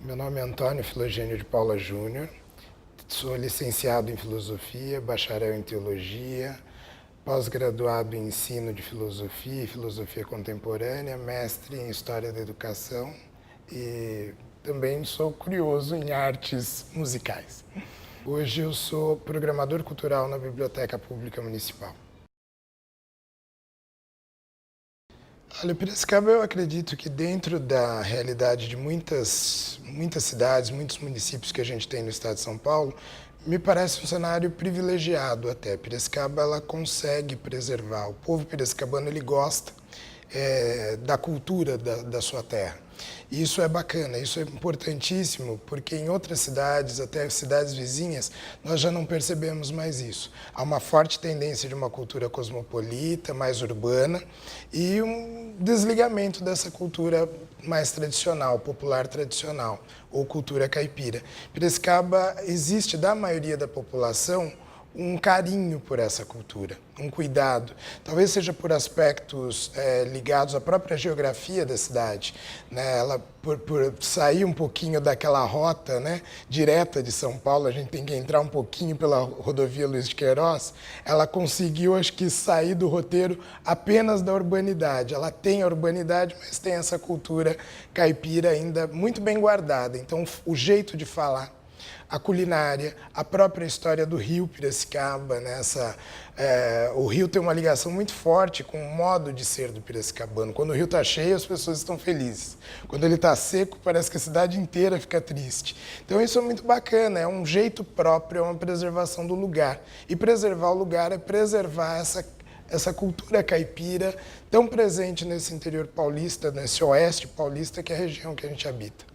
Meu nome é Antônio Filogênio de Paula Júnior, sou licenciado em Filosofia, bacharel em Teologia, pós-graduado em Ensino de Filosofia e Filosofia Contemporânea, mestre em História da Educação e também sou curioso em artes musicais. Hoje eu sou programador cultural na Biblioteca Pública Municipal. Olha, Piracicaba, eu acredito que dentro da realidade de muitas cidades, muitos municípios que a gente tem no estado de São Paulo, me parece um cenário privilegiado até. Piracicaba, ela consegue preservar. O povo piracicabano, ele gosta da cultura da sua terra. E isso é bacana, isso é importantíssimo, porque em outras cidades, até cidades vizinhas, nós já não percebemos mais isso. Há uma forte tendência de uma cultura cosmopolita, mais urbana, e um desligamento dessa cultura mais tradicional, popular tradicional, ou cultura caipira. Piracicaba existe, da maioria da população, um carinho por essa cultura, um cuidado. Talvez seja por aspectos ligados à própria geografia da cidade, né? Ela, por sair um pouquinho daquela rota, né, direta de São Paulo, a gente tem que entrar um pouquinho pela rodovia Luiz de Queiroz, ela conseguiu, acho que, sair do roteiro apenas da urbanidade. Ela tem a urbanidade, mas tem essa cultura caipira ainda muito bem guardada. Então, o jeito de falar, a culinária, a própria história do rio Piracicaba, né? O rio tem uma ligação muito forte com o modo de ser do piracicabano. Quando o rio está cheio, as pessoas estão felizes. Quando ele está seco, parece que a cidade inteira fica triste. Então isso é muito bacana, é um jeito próprio, é uma preservação do lugar. E preservar o lugar é preservar essa cultura caipira tão presente nesse interior paulista, nesse oeste paulista, que é a região que a gente habita.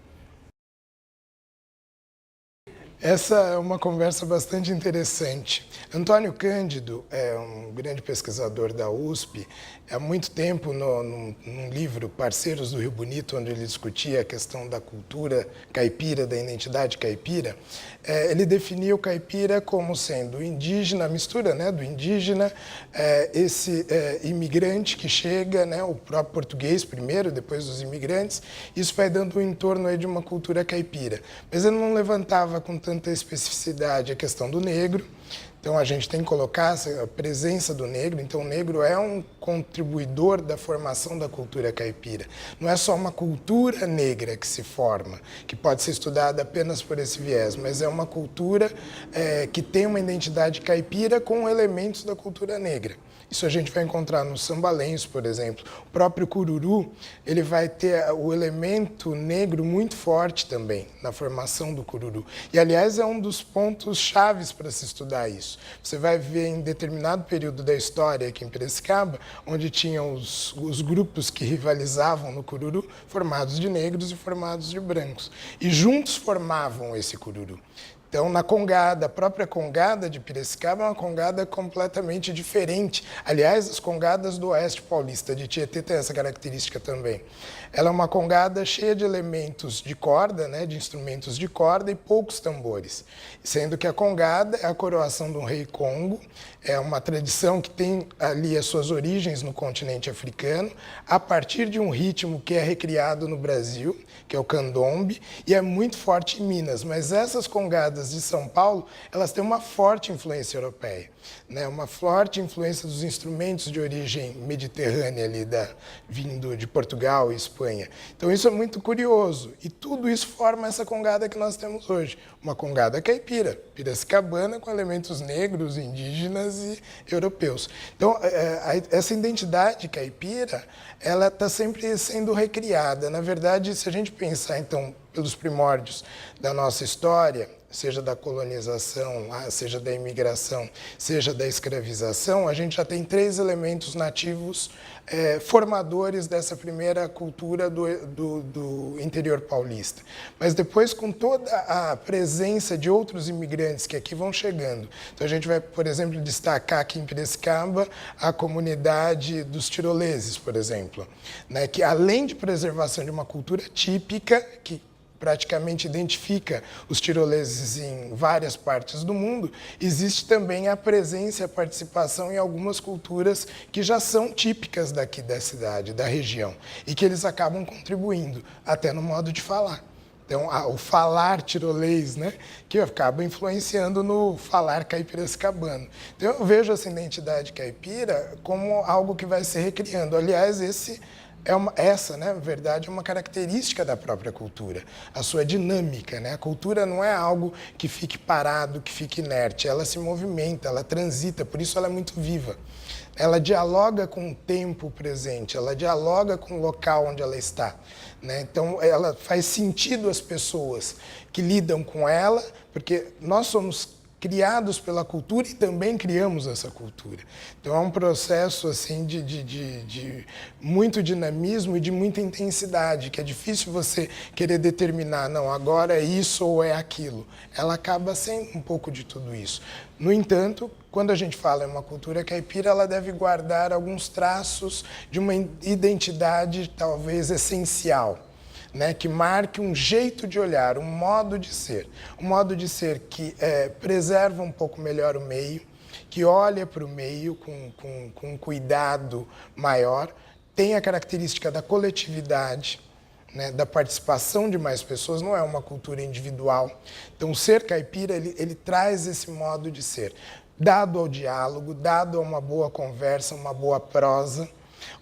Essa é uma conversa bastante interessante. Antônio Cândido é um grande pesquisador da USP. Há muito tempo, num livro Parceiros do Rio Bonito, onde ele discutia a questão da cultura caipira, da identidade caipira, ele definia o caipira como sendo indígena, a mistura, né, do indígena, esse imigrante que chega, né, o próprio português primeiro, depois os imigrantes. Isso vai dando um entorno aí de uma cultura caipira. Mas ele não levantava com tanta especificidade a questão do negro. Então a gente tem que colocar a presença do negro. Então o negro é um contribuidor da formação da cultura caipira. Não é só uma cultura negra que se forma, que pode ser estudada apenas por esse viés, mas é uma cultura que tem uma identidade caipira com elementos da cultura negra. Isso a gente vai encontrar nos sambalenhos, por exemplo. O próprio cururu, ele vai ter o elemento negro muito forte também na formação do cururu. E, aliás, é um dos pontos chaves para se estudar isso. Você vai ver em determinado período da história aqui em Piracicaba, onde tinham os grupos que rivalizavam no cururu, formados de negros e formados de brancos. E juntos formavam esse cururu. Então, na congada, a própria congada de Piracicaba é uma congada completamente diferente. Aliás, as congadas do oeste paulista de Tietê têm essa característica também. Ela é uma congada cheia de elementos de corda, né, de instrumentos de corda e poucos tambores. Sendo que a congada é a coroação de um rei Congo, é uma tradição que tem ali as suas origens no continente africano, a partir de um ritmo que é recriado no Brasil, que é o candombe, e é muito forte em Minas. Mas essas congadas de São Paulo, elas têm uma forte influência europeia, né? Uma forte influência dos instrumentos de origem mediterrânea ali, vindo de Portugal e Espanha. Então isso é muito curioso, e tudo isso forma essa congada que nós temos hoje, uma congada caipira, piracicabana, com elementos negros, indígenas e europeus. Então essa identidade caipira, ela está sempre sendo recriada. Na verdade, se a gente pensar então pelos primórdios da nossa história, seja da colonização, seja da imigração, seja da escravização, a gente já tem 3 elementos nativos formadores dessa primeira cultura do interior paulista. Mas depois, com toda a presença de outros imigrantes que aqui vão chegando, então a gente vai, por exemplo, destacar aqui em Piracicaba a comunidade dos tiroleses, por exemplo, né, que além de preservação de uma cultura típica, que praticamente identifica os tiroleses em várias partes do mundo, existe também a presença e a participação em algumas culturas que já são típicas daqui da cidade, da região, e que eles acabam contribuindo, até no modo de falar. Então, o falar tirolês, né, que acaba influenciando no falar caipiracicabano. Então, eu vejo essa identidade caipira como algo que vai se recriando. Aliás, essa, né, na verdade, é uma característica da própria cultura, a sua dinâmica, né? A cultura não é algo que fique parado, que fique inerte, ela se movimenta, ela transita, por isso ela é muito viva. Ela dialoga com o tempo presente, ela dialoga com o local onde ela está, né? Então, ela faz sentido às pessoas que lidam com ela, porque nós somos criados pela cultura e também criamos essa cultura. Então, é um processo assim, de muito dinamismo e de muita intensidade, que é difícil você querer determinar, não, agora é isso ou é aquilo. Ela acaba sendo um pouco de tudo isso. No entanto, quando a gente fala em uma cultura caipira, ela deve guardar alguns traços de uma identidade talvez essencial, né, que marque um jeito de olhar, um modo de ser que preserva um pouco melhor o meio, que olha para o meio com cuidado maior, tem a característica da coletividade, né, da participação de mais pessoas, não é uma cultura individual. Então, o ser caipira, ele traz esse modo de ser, dado ao diálogo, dado a uma boa conversa, uma boa prosa,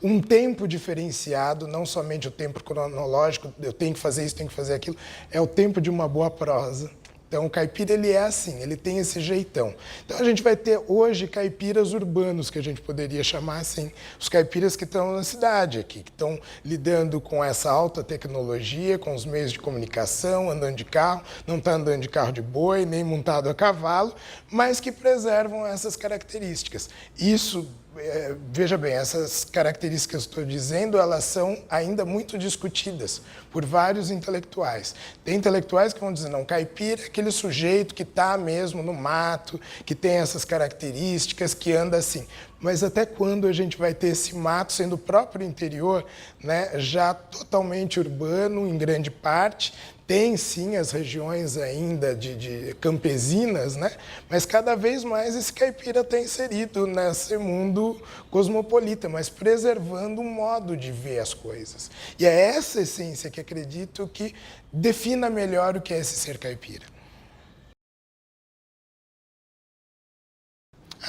um tempo diferenciado, não somente o tempo cronológico, eu tenho que fazer isso, tenho que fazer aquilo, é o tempo de uma boa prosa. Então, o caipira, ele é assim, ele tem esse jeitão. Então, a gente vai ter hoje caipiras urbanos, que a gente poderia chamar assim, os caipiras que estão na cidade aqui, que estão lidando com essa alta tecnologia, com os meios de comunicação, andando de carro, não está andando de carro de boi, nem montado a cavalo, mas que preservam essas características. Isso, veja bem, essas características que eu estou dizendo, elas são ainda muito discutidas por vários intelectuais. Tem intelectuais que vão dizer, não, caipira é aquele sujeito que está mesmo no mato, que tem essas características, que anda assim. Mas até quando a gente vai ter esse mato sendo o próprio interior, né, já totalmente urbano, em grande parte? Tem, sim, as regiões ainda de campesinas, né? Mas cada vez mais esse caipira está inserido nesse mundo cosmopolita, mas preservando um modo de ver as coisas. E é essa essência que acredito que defina melhor o que é esse ser caipira.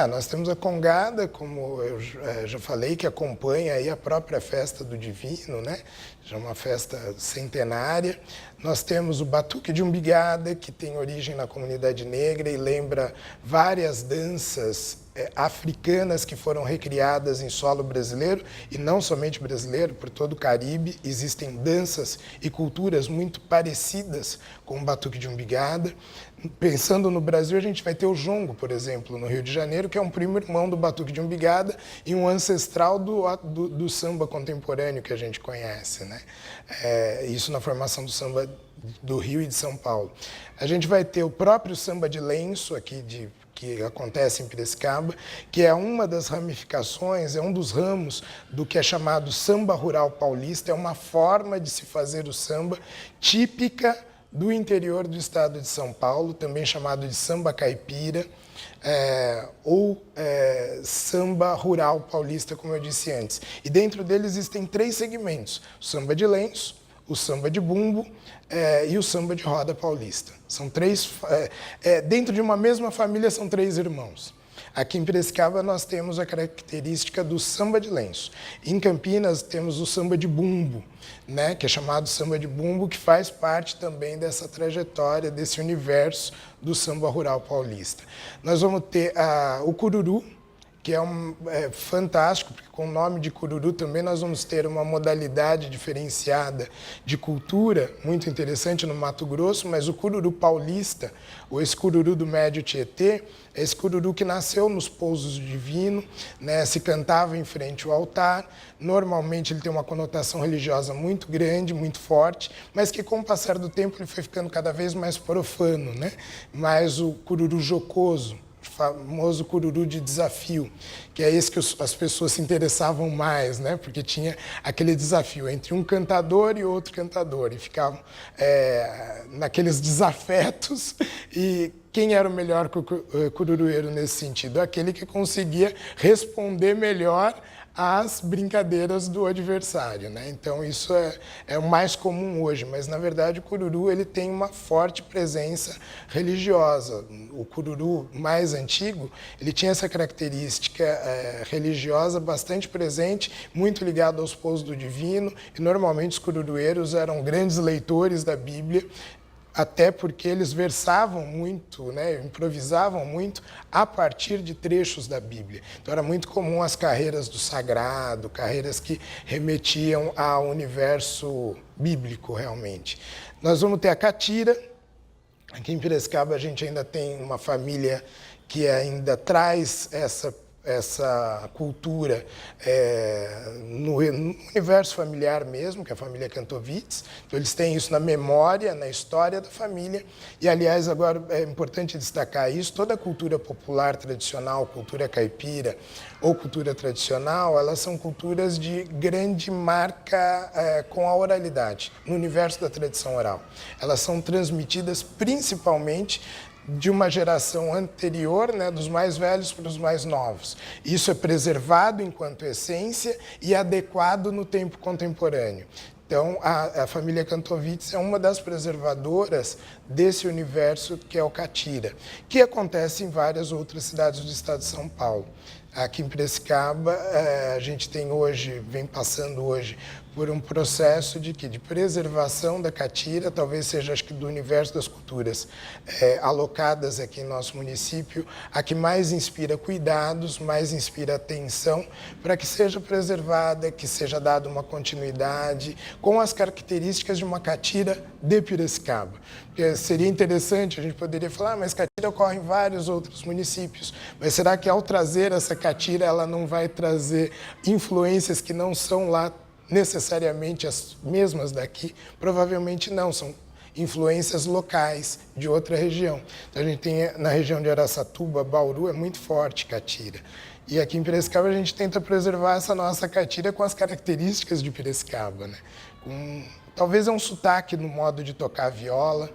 Nós temos a Congada, como eu já falei, que acompanha aí a própria festa do Divino, né? Já uma festa centenária. Nós temos o Batuque de Umbigada, que tem origem na comunidade negra e lembra várias danças africanas que foram recriadas em solo brasileiro, e não somente brasileiro, por todo o Caribe. Existem danças e culturas muito parecidas com o Batuque de Umbigada. Pensando no Brasil, a gente vai ter o jongo, por exemplo, no Rio de Janeiro, que é um primo irmão do Batuque de Umbigada e um ancestral do samba contemporâneo que a gente conhece, né? Isso na formação do samba do Rio e de São Paulo. A gente vai ter o próprio samba de lenço aqui que acontece em Piracicaba, que é uma das ramificações, é um dos ramos do que é chamado samba rural paulista, é uma forma de se fazer o samba típica do interior do estado de São Paulo, também chamado de samba caipira, ou samba rural paulista, como eu disse antes. E dentro dele existem 3 segmentos: o samba de lenço, o samba de bumbo e o samba de roda paulista. São 3, dentro de uma mesma família são 3 irmãos. Aqui em Piracicaba nós temos a característica do samba de lenço. Em Campinas temos o samba de bumbo, né, que é chamado samba de bumbo, que faz parte também dessa trajetória, desse universo do samba rural paulista. Nós vamos ter o cururu, que é fantástico, porque com o nome de cururu também nós vamos ter uma modalidade diferenciada de cultura, muito interessante no Mato Grosso, mas o cururu paulista, ou esse cururu do Médio Tietê, é esse cururu que nasceu nos pousos do divino, né, se cantava em frente ao altar. Normalmente ele tem uma conotação religiosa muito grande, muito forte, mas que com o passar do tempo ele foi ficando cada vez mais profano, né? Mais o cururu jocoso, famoso cururu de desafio, que é esse que as pessoas se interessavam mais, né? Porque tinha aquele desafio entre um cantador e outro cantador, e ficavam naqueles desafetos, e quem era o melhor cururueiro nesse sentido? Aquele que conseguia responder melhor às brincadeiras do adversário, né? Então isso é o mais comum hoje, mas na verdade o cururu ele tem uma forte presença religiosa. O cururu mais antigo ele tinha essa característica religiosa bastante presente, muito ligado aos pousos do divino, e normalmente os cururueiros eram grandes leitores da Bíblia, até porque eles versavam muito, né, improvisavam muito a partir de trechos da Bíblia. Então era muito comum as carreiras do sagrado, carreiras que remetiam ao universo bíblico realmente. Nós vamos ter a catira. Aqui em Piracicaba a gente ainda tem uma família que ainda traz essa cultura no universo familiar mesmo, que é a família Kantovitz. Então, eles têm isso na memória, na história da família. E, aliás, agora é importante destacar isso, toda a cultura popular tradicional, cultura caipira ou cultura tradicional, elas são culturas de grande marca com a oralidade, no universo da tradição oral. Elas são transmitidas principalmente de uma geração anterior, né, dos mais velhos para os mais novos. Isso é preservado enquanto essência e adequado no tempo contemporâneo. Então, a família Kantovitz é uma das preservadoras desse universo que é o catira, que acontece em várias outras cidades do estado de São Paulo. Aqui em Piracicaba, a gente tem hoje, vem passando hoje, por um processo de preservação da catira, talvez seja, acho que do universo das culturas alocadas aqui em nosso município, a que mais inspira cuidados, mais inspira atenção, para que seja preservada, que seja dada uma continuidade, com as características de uma catira de Piracicaba. Porque seria interessante, a gente poderia falar, mas catira ocorre em vários outros municípios, mas será que ao trazer essa catira, ela não vai trazer influências que não são lá necessariamente as mesmas daqui? Provavelmente não, são influências locais de outra região. Então a gente tem na região de Araçatuba, Bauru, é muito forte catira. E aqui em Piracicaba a gente tenta preservar essa nossa catira com as características de Piracicaba, né? Talvez é um sotaque no modo de tocar a viola,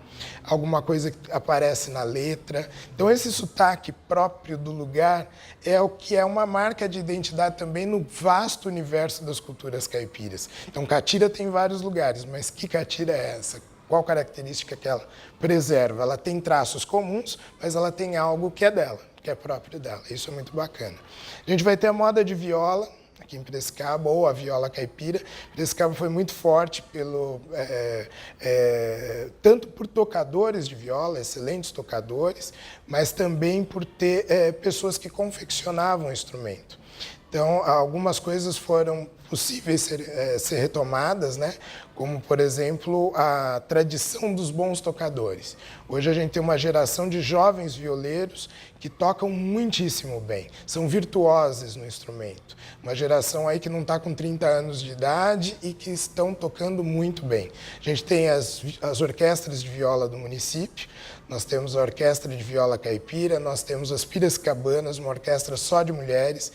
alguma coisa que aparece na letra. Então, esse sotaque próprio do lugar é o que é uma marca de identidade também no vasto universo das culturas caipiras. Então, catira tem vários lugares, mas que catira é essa? Qual característica que ela preserva? Ela tem traços comuns, mas ela tem algo que é dela, que é próprio dela. Isso é muito bacana. A gente vai ter a moda de viola aqui em Piracicaba, ou a viola caipira. Piracicaba foi muito forte tanto por tocadores de viola, excelentes tocadores, mas também por ter pessoas que confeccionavam o instrumento. Então, algumas coisas foram possíveis ser retomadas, né? Como, por exemplo, a tradição dos bons tocadores. Hoje a gente tem uma geração de jovens violeiros que tocam muitíssimo bem, são virtuosos no instrumento. Uma geração aí que não está com 30 anos de idade e que estão tocando muito bem. A gente tem as orquestras de viola do município, nós temos a orquestra de viola caipira, nós temos as Piracicabanas, uma orquestra só de mulheres,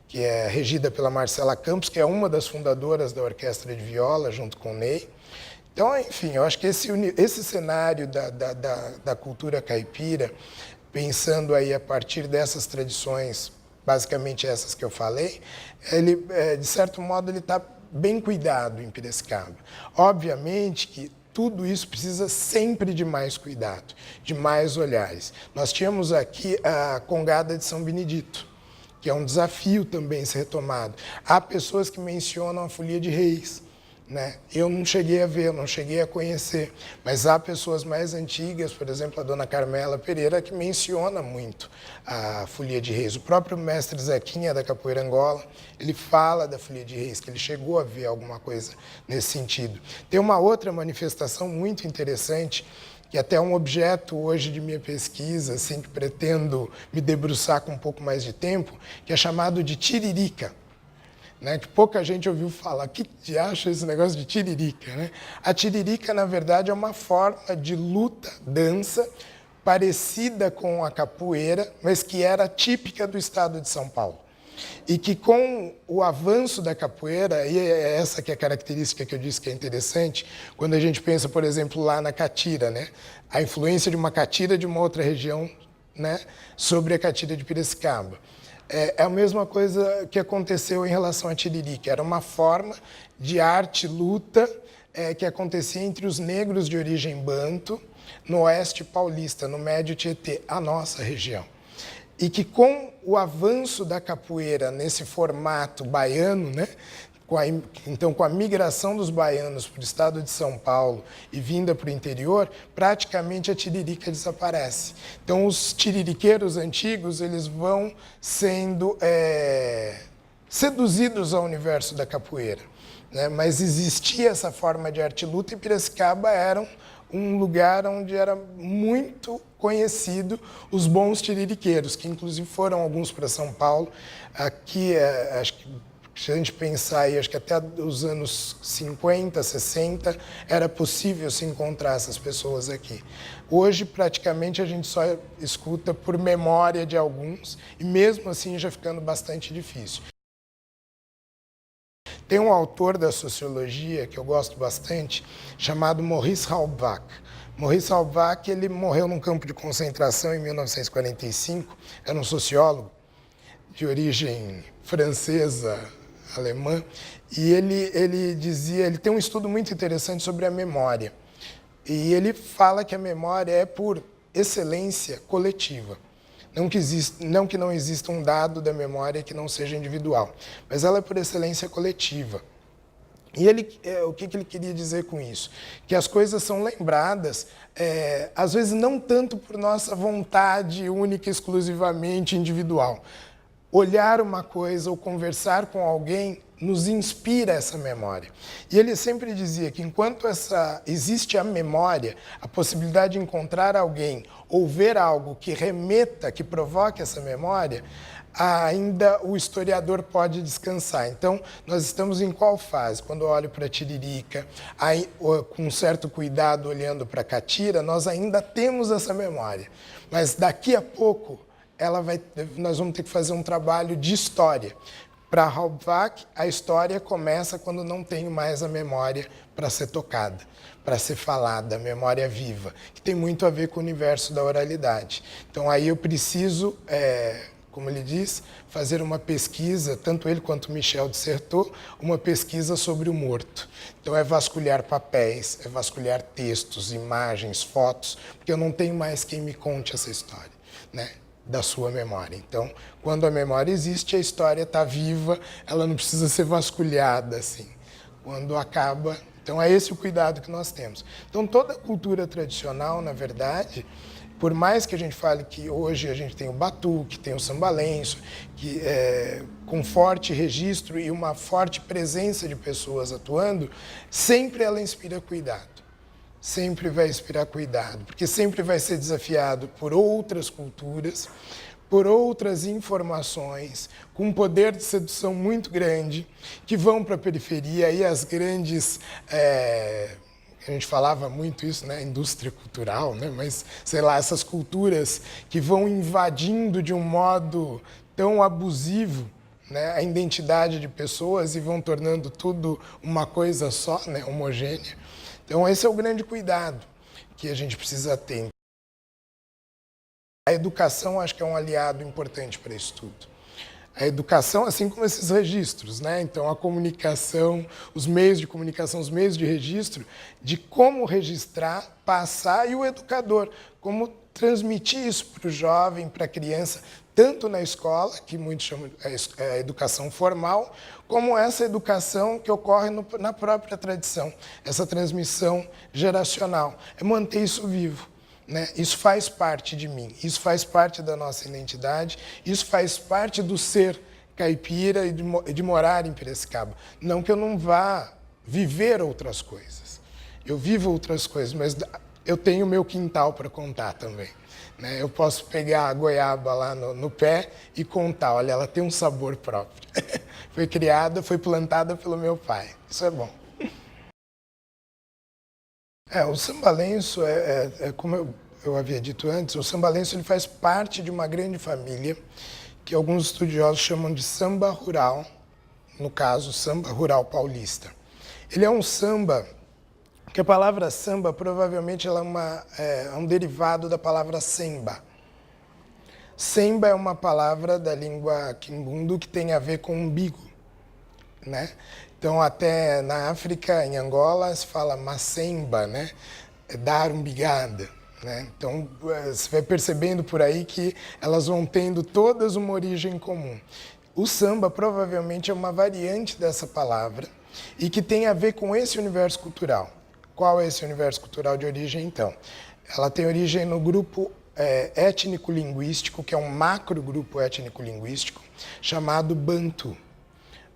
que é regida pela Marcela Campos, que é uma das fundadoras da Orquestra de Viola, junto com o Ney. Então, enfim, eu acho que esse cenário da cultura caipira, pensando aí a partir dessas tradições, basicamente essas que eu falei, ele, de certo modo, ele está bem cuidado em Piracicaba. Obviamente que tudo isso precisa sempre de mais cuidado, de mais olhares. Nós tínhamos aqui a Congada de São Benedito, que é um desafio também ser retomado. Há pessoas que mencionam a Folia de Reis, né? Eu não cheguei a ver, não cheguei a conhecer, mas há pessoas mais antigas, por exemplo, a dona Carmela Pereira, que menciona muito a Folia de Reis. O próprio mestre Zequinha, da Capoeira Angola, ele fala da Folia de Reis, que ele chegou a ver alguma coisa nesse sentido. Tem uma outra manifestação muito interessante, que até é um objeto hoje de minha pesquisa, assim, que pretendo me debruçar com um pouco mais de tempo, que é chamado de tiririca, né? Que pouca gente ouviu falar. Que acha esse negócio de tiririca, né? A tiririca, na verdade, é uma forma de luta, dança, parecida com a capoeira, mas que era típica do estado de São Paulo. E que com o avanço da capoeira, e é essa que é a característica que eu disse que é interessante, quando a gente pensa, por exemplo, lá na catira, né? A influência de uma catira de uma outra região, né? Sobre a catira de Piracicaba. é a mesma coisa que aconteceu em relação à Tiririca. Era uma forma de arte, luta, que acontecia entre os negros de origem banto, no oeste paulista, no Médio Tietê, a nossa região. E que com o avanço da capoeira nesse formato baiano, né, então com a migração dos baianos para o estado de São Paulo e vinda para o interior, praticamente a tiririca desaparece. Então os tiririqueiros antigos eles vão sendo seduzidos ao universo da capoeira, né? Mas existia essa forma de arte-luta e Piracicaba era um lugar onde era muito conhecido os bons tiririqueiros, que inclusive foram alguns para São Paulo. Aqui, acho que se a gente pensar aí, acho que até os anos 50, 60, era possível se encontrar essas pessoas aqui. Hoje, praticamente, a gente só escuta por memória de alguns, e mesmo assim já ficando bastante difícil. Tem um autor da sociologia que eu gosto bastante, chamado Maurice Halbwach. Maurice Halbwach, ele morreu num campo de concentração em 1945, era um sociólogo de origem francesa, alemã, e ele dizia, ele tem um estudo muito interessante sobre a memória, e ele fala que a memória é, por excelência, coletiva. Não que não exista um dado da memória que não seja individual, mas ela é, por excelência, coletiva. E o que ele queria dizer com isso? Que as coisas são lembradas, às vezes não tanto por nossa vontade única, exclusivamente individual. Olhar uma coisa ou conversar com alguém nos inspira essa memória. E ele sempre dizia que enquanto existe a memória, a possibilidade de encontrar alguém ou ver algo que remeta, que provoque essa memória, ainda o historiador pode descansar. Então, nós estamos em qual fase? Quando eu olho para a Tiririca, com um certo cuidado olhando para a Catira, nós ainda temos essa memória. Mas daqui a pouco, nós vamos ter que fazer um trabalho de história. Para Halbwach, a história começa quando não tenho mais a memória para ser tocada, para ser falada, a memória viva, que tem muito a ver com o universo da oralidade. Então aí eu preciso, como ele diz, fazer uma pesquisa, tanto ele quanto Michel dissertou, uma pesquisa sobre o morto. Então é vasculhar papéis, é vasculhar textos, imagens, fotos, porque eu não tenho mais quem me conte essa história, né, da sua memória. Então, quando a memória existe, a história está viva, ela não precisa ser vasculhada assim. Quando acaba... Então, é esse o cuidado que nós temos. Então, toda a cultura tradicional, na verdade, por mais que a gente fale que hoje a gente tem o batuque, tem o samba-lenço, que com forte registro e uma forte presença de pessoas atuando, sempre ela inspira cuidado. Sempre vai inspirar cuidado, porque sempre vai ser desafiado por outras culturas, por outras informações, com um poder de sedução muito grande, que vão para a periferia, e as grandes... a gente falava muito isso, né? Indústria cultural, né? Mas, sei lá, essas culturas que vão invadindo de um modo tão abusivo, né, a identidade de pessoas e vão tornando tudo uma coisa só, né, homogênea. Então, esse é o grande cuidado que a gente precisa ter. A educação, acho que é um aliado importante para isso tudo. A educação, assim como esses registros, né? Então, a comunicação, os meios de comunicação, os meios de registro, de como registrar, passar, e o educador, como transmitir isso para o jovem, para a criança, tanto na escola, que muitos chamam de educação formal, como essa educação que ocorre na própria tradição, essa transmissão geracional. É manter isso vivo, né? Isso faz parte de mim, isso faz parte da nossa identidade, isso faz parte do ser caipira e de morar em Piracicaba. Não que eu não vá viver outras coisas, eu vivo outras coisas, mas eu tenho o meu quintal para contar também, né? Eu posso pegar a goiaba lá no pé e contar, olha, ela tem um sabor próprio. Foi criada, foi plantada pelo meu pai. Isso é bom. O samba-lenço, como eu havia dito antes, o samba-lenço ele faz parte de uma grande família que alguns estudiosos chamam de samba rural, no caso, samba rural paulista. Ele é um samba, que a palavra samba provavelmente ela é um derivado da palavra semba. Semba é uma palavra da língua quimbundo que tem a ver com umbigo, né? Então, até na África, em Angola, se fala macemba, né? É dar umbigada, né? Então, você vai percebendo por aí que elas vão tendo todas uma origem comum. O samba provavelmente é uma variante dessa palavra e que tem a ver com esse universo cultural. Qual é esse universo cultural de origem, então? Ela tem origem no grupo étnico-linguístico, que é um macro-grupo étnico-linguístico, chamado Bantu.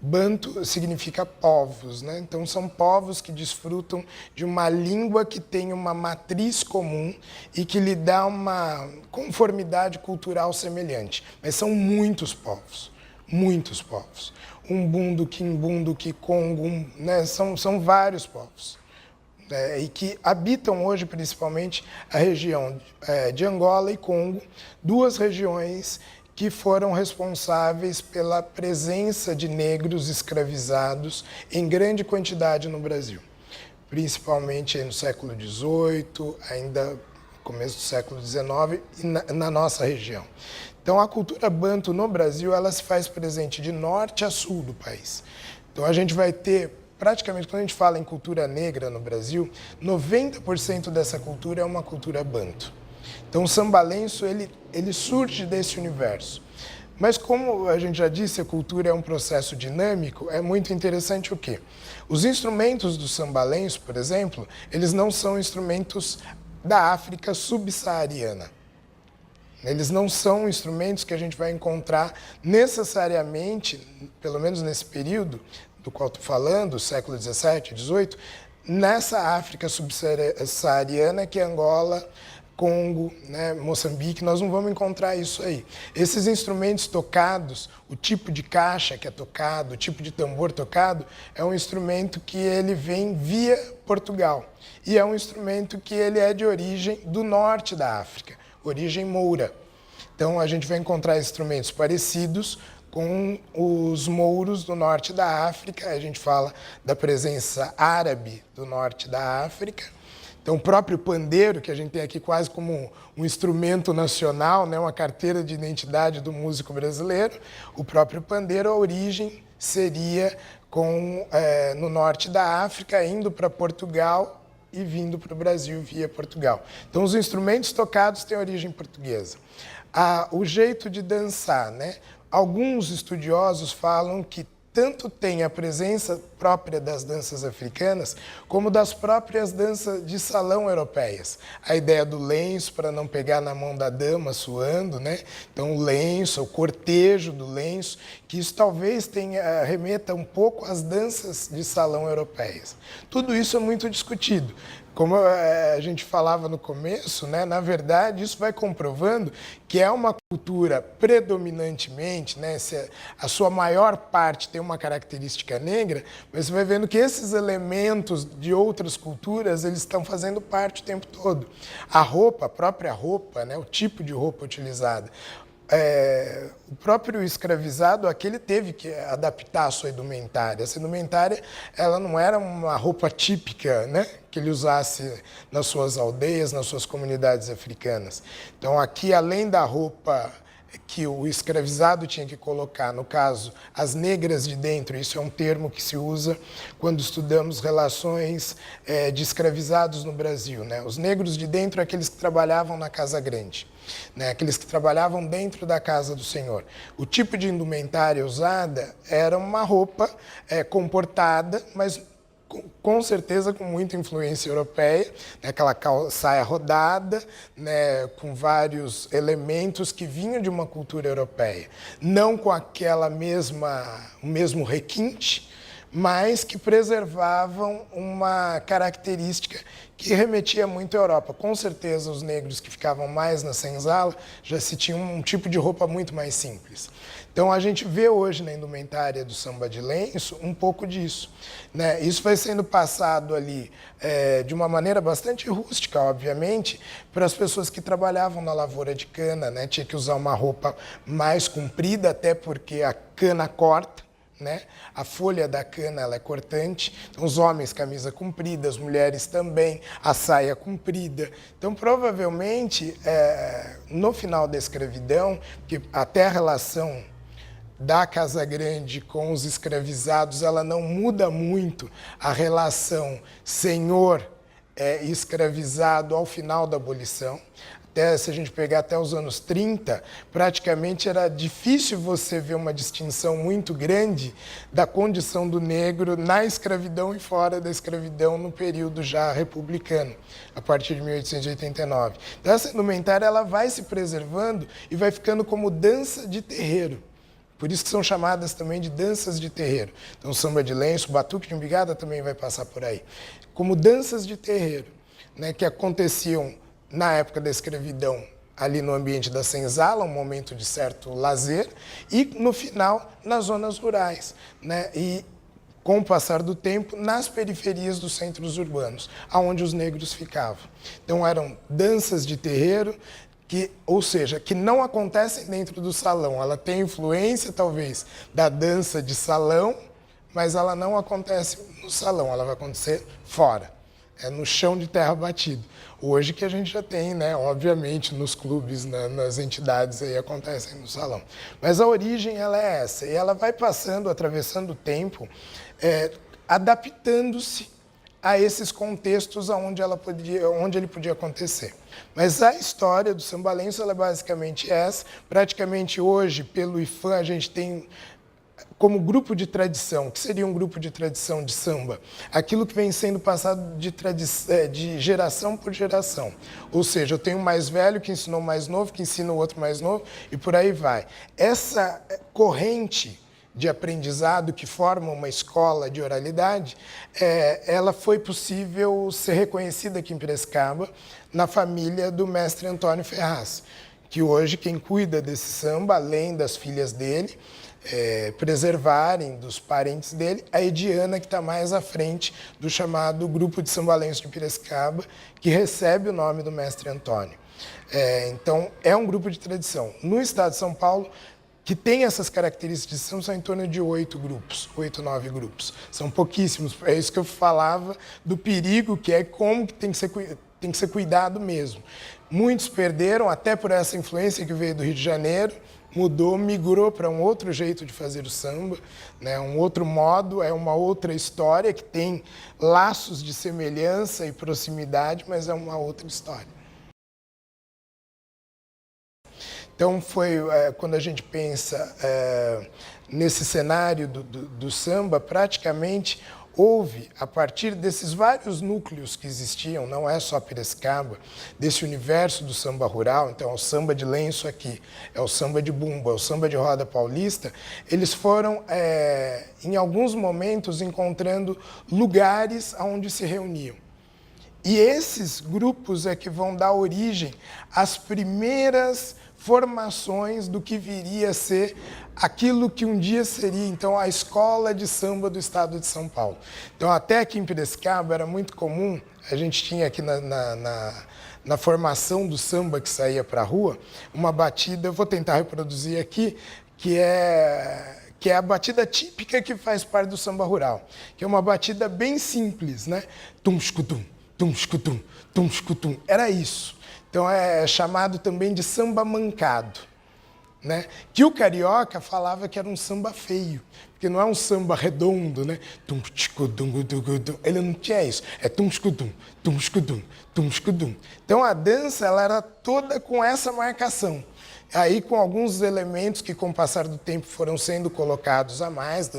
Bantu significa povos, né? Então são povos que desfrutam de uma língua que tem uma matriz comum e que lhe dá uma conformidade cultural semelhante. Mas são muitos povos, muitos povos. Umbundo, Quimbundo, Kikongo, né? São vários povos. E que habitam hoje principalmente a região de Angola e Congo, duas regiões que foram responsáveis pela presença de negros escravizados em grande quantidade no Brasil, principalmente no século XVIII, ainda no começo do século XIX, e na nossa região. Então, a cultura banto no Brasil, ela se faz presente de norte a sul do país. Então, a gente vai ter, praticamente, quando a gente fala em cultura negra no Brasil, 90% dessa cultura é uma cultura banto. Então, o samba-lenço, ele surge desse universo. Mas, como a gente já disse, a cultura é um processo dinâmico, é muito interessante o quê? Os instrumentos do samba-lenço, por exemplo, eles não são instrumentos da África subsaariana. Eles não são instrumentos que a gente vai encontrar necessariamente, pelo menos nesse período do qual estou falando, século XVII, XVIII, nessa África subsaariana que é Angola, Congo, né, Moçambique, nós não vamos encontrar isso aí. Esses instrumentos tocados, o tipo de caixa que é tocado, o tipo de tambor tocado, é um instrumento que ele vem via Portugal. E é um instrumento que ele é de origem do norte da África, origem moura. Então, a gente vai encontrar instrumentos parecidos com os mouros do norte da África. A gente fala da presença árabe do norte da África. Então, o próprio pandeiro, que a gente tem aqui quase como um instrumento nacional, né, uma carteira de identidade do músico brasileiro, o próprio pandeiro, a origem seria no norte da África, indo para Portugal e vindo para o Brasil via Portugal. Então, os instrumentos tocados têm origem portuguesa. O jeito de dançar, né? Alguns estudiosos falam que tanto tem a presença própria das danças africanas, como das próprias danças de salão europeias. A ideia do lenço, para não pegar na mão da dama suando, né? Então, o lenço, o cortejo do lenço, que isso talvez remeta um pouco às danças de salão europeias. Tudo isso é muito discutido. Como a gente falava no começo, né, na verdade, isso vai comprovando que é uma cultura predominantemente, né, a sua maior parte tem uma característica negra, mas você vai vendo que esses elementos de outras culturas, eles estão fazendo parte o tempo todo. A roupa, a própria roupa, né, o tipo de roupa utilizada, o próprio escravizado, aquele teve que adaptar a sua indumentária. Essa indumentária, ela não era uma roupa típica, né, que ele usasse nas suas aldeias, nas suas comunidades africanas. Então, aqui, além da roupa que o escravizado tinha que colocar, no caso, as negras de dentro, isso é um termo que se usa quando estudamos relações de escravizados no Brasil, né? Os negros de dentro, aqueles que trabalhavam na casa grande, né? Aqueles que trabalhavam dentro da casa do senhor. O tipo de indumentária usada era uma roupa comportada, mas com certeza com muita influência europeia, né, aquela saia rodada, né, com vários elementos que vinham de uma cultura europeia, não com o mesmo requinte, mas que preservavam uma característica que remetia muito à Europa. Com certeza, os negros que ficavam mais na senzala já se tinham um tipo de roupa muito mais simples. Então, a gente vê hoje na indumentária do samba de lenço um pouco disso, né? Isso vai sendo passado ali de uma maneira bastante rústica, obviamente, para as pessoas que trabalhavam na lavoura de cana, né? Tinha que usar uma roupa mais comprida, até porque a cana corta, né? A folha da cana ela é cortante, então os homens camisa comprida, as mulheres também, a saia comprida. Então provavelmente no final da escravidão, que até a relação da Casa Grande com os escravizados ela não muda muito a relação senhor escravizado ao final da abolição. Se a gente pegar até os anos 30, praticamente era difícil você ver uma distinção muito grande da condição do negro na escravidão e fora da escravidão no período já republicano, a partir de 1889. Então essa indumentária ela vai se preservando e vai ficando como dança de terreiro. Por isso que são chamadas também de danças de terreiro. Então, samba de lenço, batuque de umbigada também vai passar por aí. Como danças de terreiro, né, que aconteciam na época da escravidão, ali no ambiente da senzala, um momento de certo lazer, e no final, nas zonas rurais, né, e com o passar do tempo, nas periferias dos centros urbanos, aonde os negros ficavam. Então, eram danças de terreiro, ou seja, que não acontecem dentro do salão. Ela tem influência, talvez, da dança de salão, mas ela não acontece no salão, ela vai acontecer fora. No chão de terra batido. Hoje que a gente já tem, né, obviamente, nos clubes, nas entidades, aí acontecem no salão. Mas a origem ela é essa, e ela vai passando, atravessando o tempo, adaptando-se a esses contextos onde ele podia acontecer. Mas a história do samba lenço ela é basicamente essa. Praticamente hoje, pelo IFAM, a gente tem como grupo de tradição, que seria um grupo de tradição de samba, aquilo que vem sendo passado de geração por geração. Ou seja, eu tenho um mais velho que ensinou o mais novo, que ensina o outro mais novo, e por aí vai. Essa corrente de aprendizado que forma uma escola de oralidade, ela foi possível ser reconhecida aqui em Piracicaba, na família do mestre Antônio Ferraz, que hoje quem cuida desse samba, além das filhas dele, preservarem dos parentes dele, a Ediana, que está mais à frente do chamado Grupo de Samba Lenço de Piracicaba, que recebe o nome do mestre Antônio. Então, é um grupo de tradição. No estado de São Paulo, que tem essas características, são em torno de 8 grupos, 8, 9 grupos. São pouquíssimos. É isso que eu falava do perigo, que é como que tem que ser cuidado mesmo. Muitos perderam, até por essa influência que veio do Rio de Janeiro, migrou para um outro jeito de fazer o samba, né? Um outro modo, é uma outra história que tem laços de semelhança e proximidade, mas é uma outra história. Então, quando a gente pensa nesse cenário do samba, praticamente houve, a partir desses vários núcleos que existiam, não é só Piracicaba, desse universo do samba rural, então é o samba de lenço aqui, é o samba de bumbo, é o samba de roda paulista, eles foram, em alguns momentos, encontrando lugares onde se reuniam. E esses grupos é que vão dar origem às primeiras formações do que viria a ser aquilo que um dia seria, então, a escola de samba do estado de São Paulo. Então, até aqui em Piracicaba era muito comum, a gente tinha aqui na formação do samba que saía para a rua, uma batida, eu vou tentar reproduzir aqui, que é a batida típica que faz parte do samba rural, que é uma batida bem simples, né? Tum-scutum, tum-scutum, tum-scutum. Era isso. Então é chamado também de samba mancado, né? Que o carioca falava que era um samba feio, porque não é um samba redondo, né? Ele não tinha isso, é tum-scutum, tum-scutum, tum-scutum. Então a dança ela era toda com essa marcação. Aí com alguns elementos que com o passar do tempo foram sendo colocados a mais,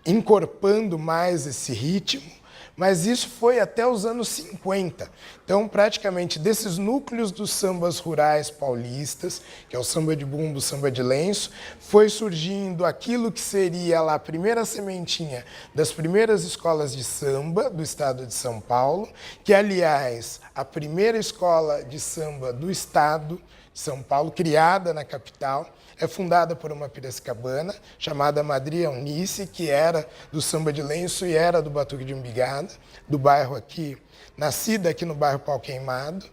encorpando mais esse ritmo, mas isso foi até os anos 50. Então, praticamente, desses núcleos dos sambas rurais paulistas, que é o samba de bumbo, o samba de lenço, foi surgindo aquilo que seria lá a primeira sementinha das primeiras escolas de samba do estado de São Paulo, que, aliás, a primeira escola de samba do estado de São Paulo, criada na capital, é fundada por uma piracicabana chamada Madri Eunice, que era do samba de lenço e era do batuque de umbigada, do bairro aqui, nascida aqui no bairro Pau Queimado.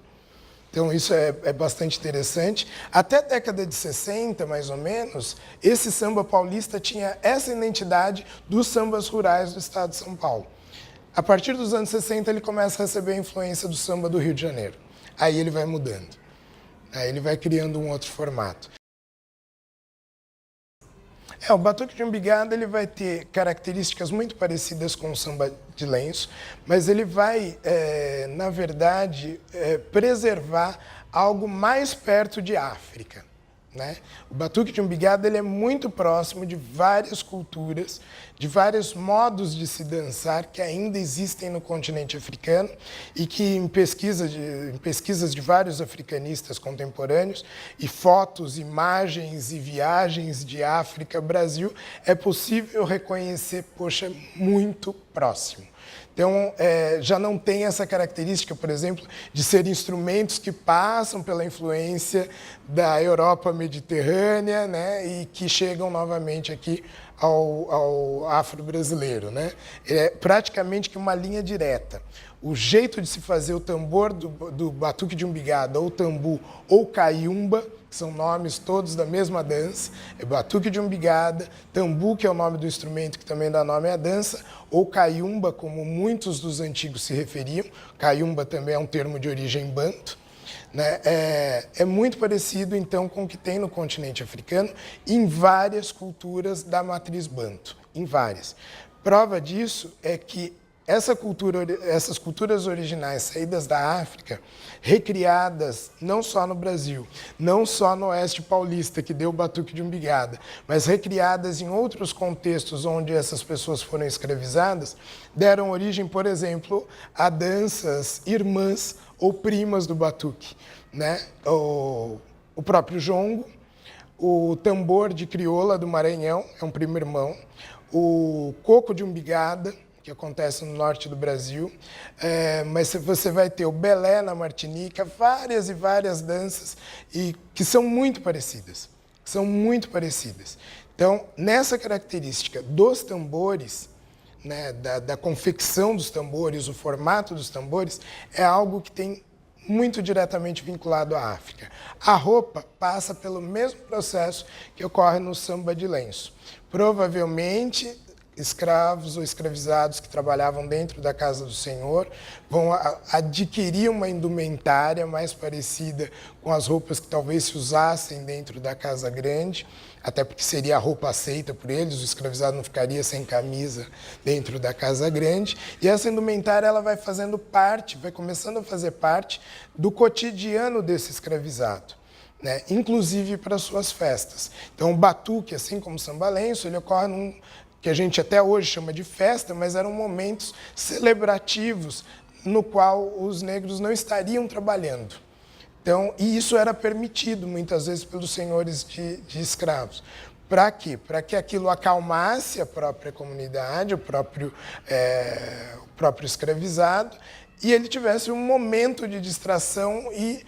Então, isso é bastante interessante. Até a década de 60, mais ou menos, esse samba paulista tinha essa identidade dos sambas rurais do estado de São Paulo. A partir dos anos 60, ele começa a receber a influência do samba do Rio de Janeiro. Aí ele vai mudando. Aí ele vai criando um outro formato. O Batuque de Umbigada ele vai ter características muito parecidas com o samba de lenço, mas ele vai, na verdade, preservar algo mais perto de África, né? O Batuque de Umbigada ele é muito próximo de várias culturas, de vários modos de se dançar que ainda existem no continente africano e que em pesquisas de vários africanistas contemporâneos e fotos, imagens e viagens de África, Brasil, é possível reconhecer, poxa, muito próximo. Então, já não tem essa característica, por exemplo, de ser instrumentos que passam pela influência da Europa mediterrânea, né, e que chegam novamente aqui ao afro-brasileiro, né? É praticamente que uma linha direta. O jeito de se fazer o tambor do Batuque de Umbigada, ou tambu, ou caiumba, que são nomes todos da mesma dança, é Batuque de Umbigada, tambu, que é o nome do instrumento que também dá nome à dança, ou caiumba, como muitos dos antigos se referiam. Caiumba também é um termo de origem banto, né? É muito parecido, então, com o que tem no continente africano, em várias culturas da matriz banto, em várias. Prova disso é que essas culturas originais saídas da África, recriadas não só no Brasil, não só no Oeste Paulista, que deu o Batuque de Umbigada, mas recriadas em outros contextos onde essas pessoas foram escravizadas, deram origem, por exemplo, a danças irmãs ou primas do Batuque, né? O próprio jongo, o tambor de crioula do Maranhão, é um primo irmão, o coco de Umbigada, que acontece no norte do Brasil, mas você vai ter o belé na Martinica, várias e várias danças que são muito parecidas, Então, nessa característica dos tambores, né, da confecção dos tambores, o formato dos tambores, é algo que tem muito diretamente vinculado à África. A roupa passa pelo mesmo processo que ocorre no samba de lenço. Provavelmente, escravos ou escravizados que trabalhavam dentro da casa do senhor vão adquirir uma indumentária mais parecida com as roupas que talvez se usassem dentro da casa grande, até porque seria a roupa aceita por eles, o escravizado não ficaria sem camisa dentro da casa grande, e essa indumentária ela vai fazendo parte, vai começando a fazer parte do cotidiano desse escravizado, né? Inclusive para suas festas. Então o batuque, assim como o samba-lenço, ele ocorre num que a gente até hoje chama de festa, mas eram momentos celebrativos no qual os negros não estariam trabalhando. Então, e isso era permitido muitas vezes pelos senhores de escravos. Para quê? Para que aquilo acalmasse a própria comunidade, o próprio escravizado, e ele tivesse um momento de distração e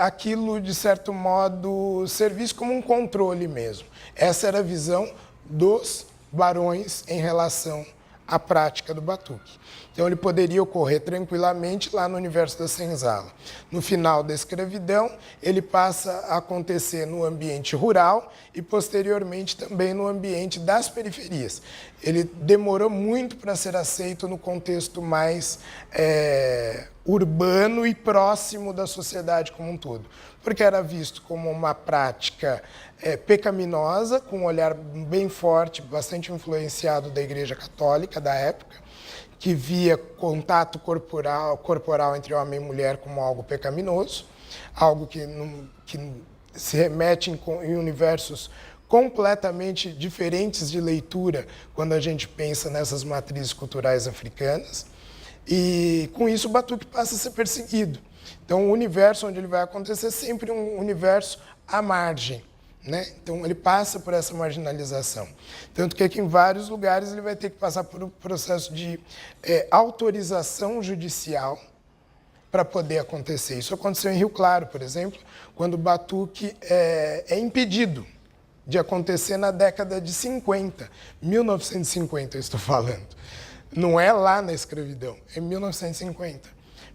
aquilo, de certo modo, servisse como um controle mesmo. Essa era a visão dos barões em relação à prática do batuque. Então, ele poderia ocorrer tranquilamente lá no universo da senzala. No final da escravidão, ele passa a acontecer no ambiente rural e, posteriormente, também no ambiente das periferias. Ele demorou muito para ser aceito no contexto mais urbano e próximo da sociedade como um todo, porque era visto como uma prática pecaminosa, com um olhar bem forte, bastante influenciado da Igreja Católica da época, que via contato corporal entre homem e mulher como algo pecaminoso, algo que se remete em universos completamente diferentes de leitura quando a gente pensa nessas matrizes culturais africanas. E, com isso, o batuque passa a ser perseguido. Então, o universo onde ele vai acontecer é sempre um universo à margem, né? Então, ele passa por essa marginalização. Tanto que aqui, em vários lugares, ele vai ter que passar por um processo de autorização judicial para poder acontecer. Isso aconteceu em Rio Claro, por exemplo, quando o batuque é impedido de acontecer na década de 50, 1950 eu estou falando. Não é lá na escravidão, é 1950.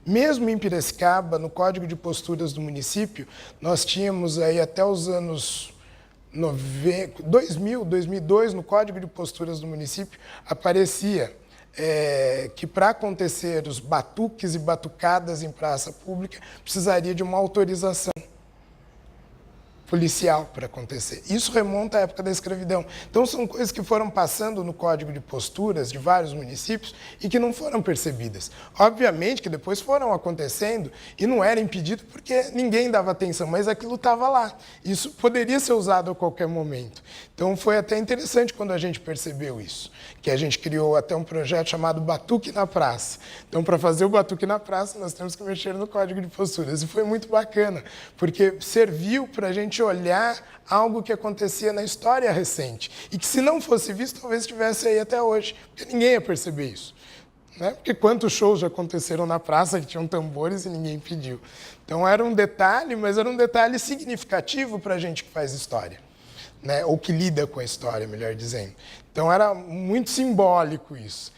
Mesmo em Piracicaba, no Código de Posturas do município, nós tínhamos aí até os anos 2000, 2002, no Código de Posturas do município, aparecia que para acontecer os batuques e batucadas em praça pública, precisaria de uma autorização policial para acontecer. Isso remonta à época da escravidão. Então, são coisas que foram passando no Código de Posturas de vários municípios e que não foram percebidas. Obviamente que depois foram acontecendo e não era impedido porque ninguém dava atenção, mas aquilo estava lá. Isso poderia ser usado a qualquer momento. Então, foi até interessante quando a gente percebeu isso, que a gente criou até um projeto chamado Batuque na Praça. Então, para fazer o Batuque na Praça, nós temos que mexer no Código de Posturas. E foi muito bacana, porque serviu para a gente olhar algo que acontecia na história recente e que, se não fosse visto, talvez estivesse aí até hoje, porque ninguém ia perceber isso. Né? Porque quantos shows já aconteceram na praça que tinham tambores e ninguém pediu. Então, era um detalhe, mas era um detalhe significativo para a gente que faz história. Né? Ou que lida com a história, melhor dizendo. Então, era muito simbólico isso.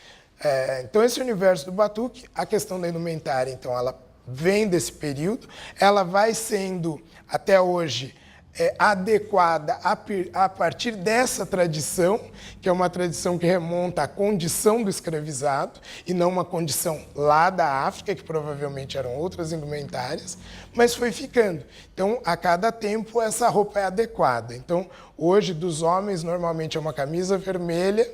Então, esse universo do batuque, a questão da indumentária, então, ela vem desse período, ela vai sendo, até hoje, adequada a partir dessa tradição, que é uma tradição que remonta à condição do escravizado, e não uma condição lá da África, que provavelmente eram outras indumentárias, mas foi ficando. Então, a cada tempo, essa roupa é adequada. Então, hoje, dos homens, normalmente é uma camisa vermelha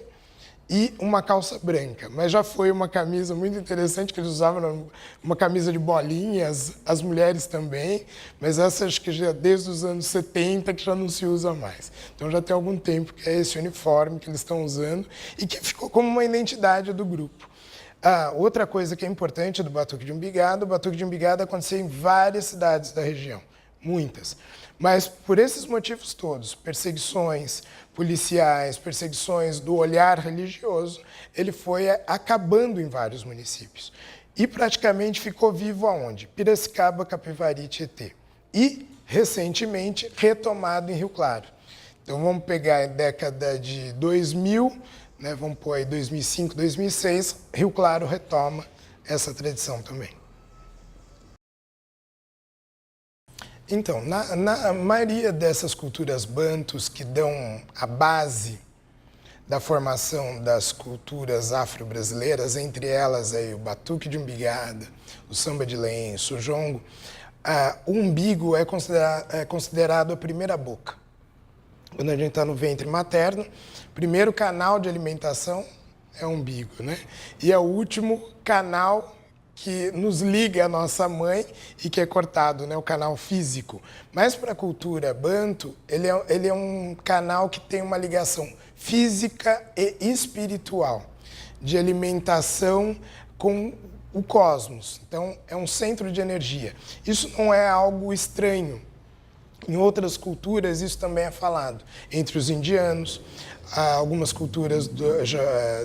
e uma calça branca, mas já foi uma camisa muito interessante que eles usavam, uma camisa de bolinhas, as mulheres também, mas essa acho que já desde os anos 70 que já não se usa mais. Então já tem algum tempo que é esse uniforme que eles estão usando e que ficou como uma identidade do grupo. Outra coisa que é importante do Batuque de Umbigada, o Batuque de Umbigada aconteceu em várias cidades da região, muitas. Mas por esses motivos todos, perseguições policiais, perseguições do olhar religioso, ele foi acabando em vários municípios. E praticamente ficou vivo aonde? Piracicaba, Capivari e Tietê. E, recentemente, retomado em Rio Claro. Então vamos pegar a década de 2000, né, vamos pôr aí 2005, 2006, Rio Claro retoma essa tradição também. Então, na maioria dessas culturas bantus que dão a base da formação das culturas afro-brasileiras, entre elas aí o batuque de umbigada, o samba de lenço, o jongo, o umbigo é considerado a primeira boca. Quando a gente está no ventre materno, o primeiro canal de alimentação é o umbigo, né? E é o último canal que nos liga à nossa mãe e que é cortado, né, o canal físico. Mas para a cultura banto, ele é um canal que tem uma ligação física e espiritual, de alimentação com o cosmos. Então, é um centro de energia. Isso não é algo estranho. Em outras culturas, isso também é falado. Entre os indianos, algumas culturas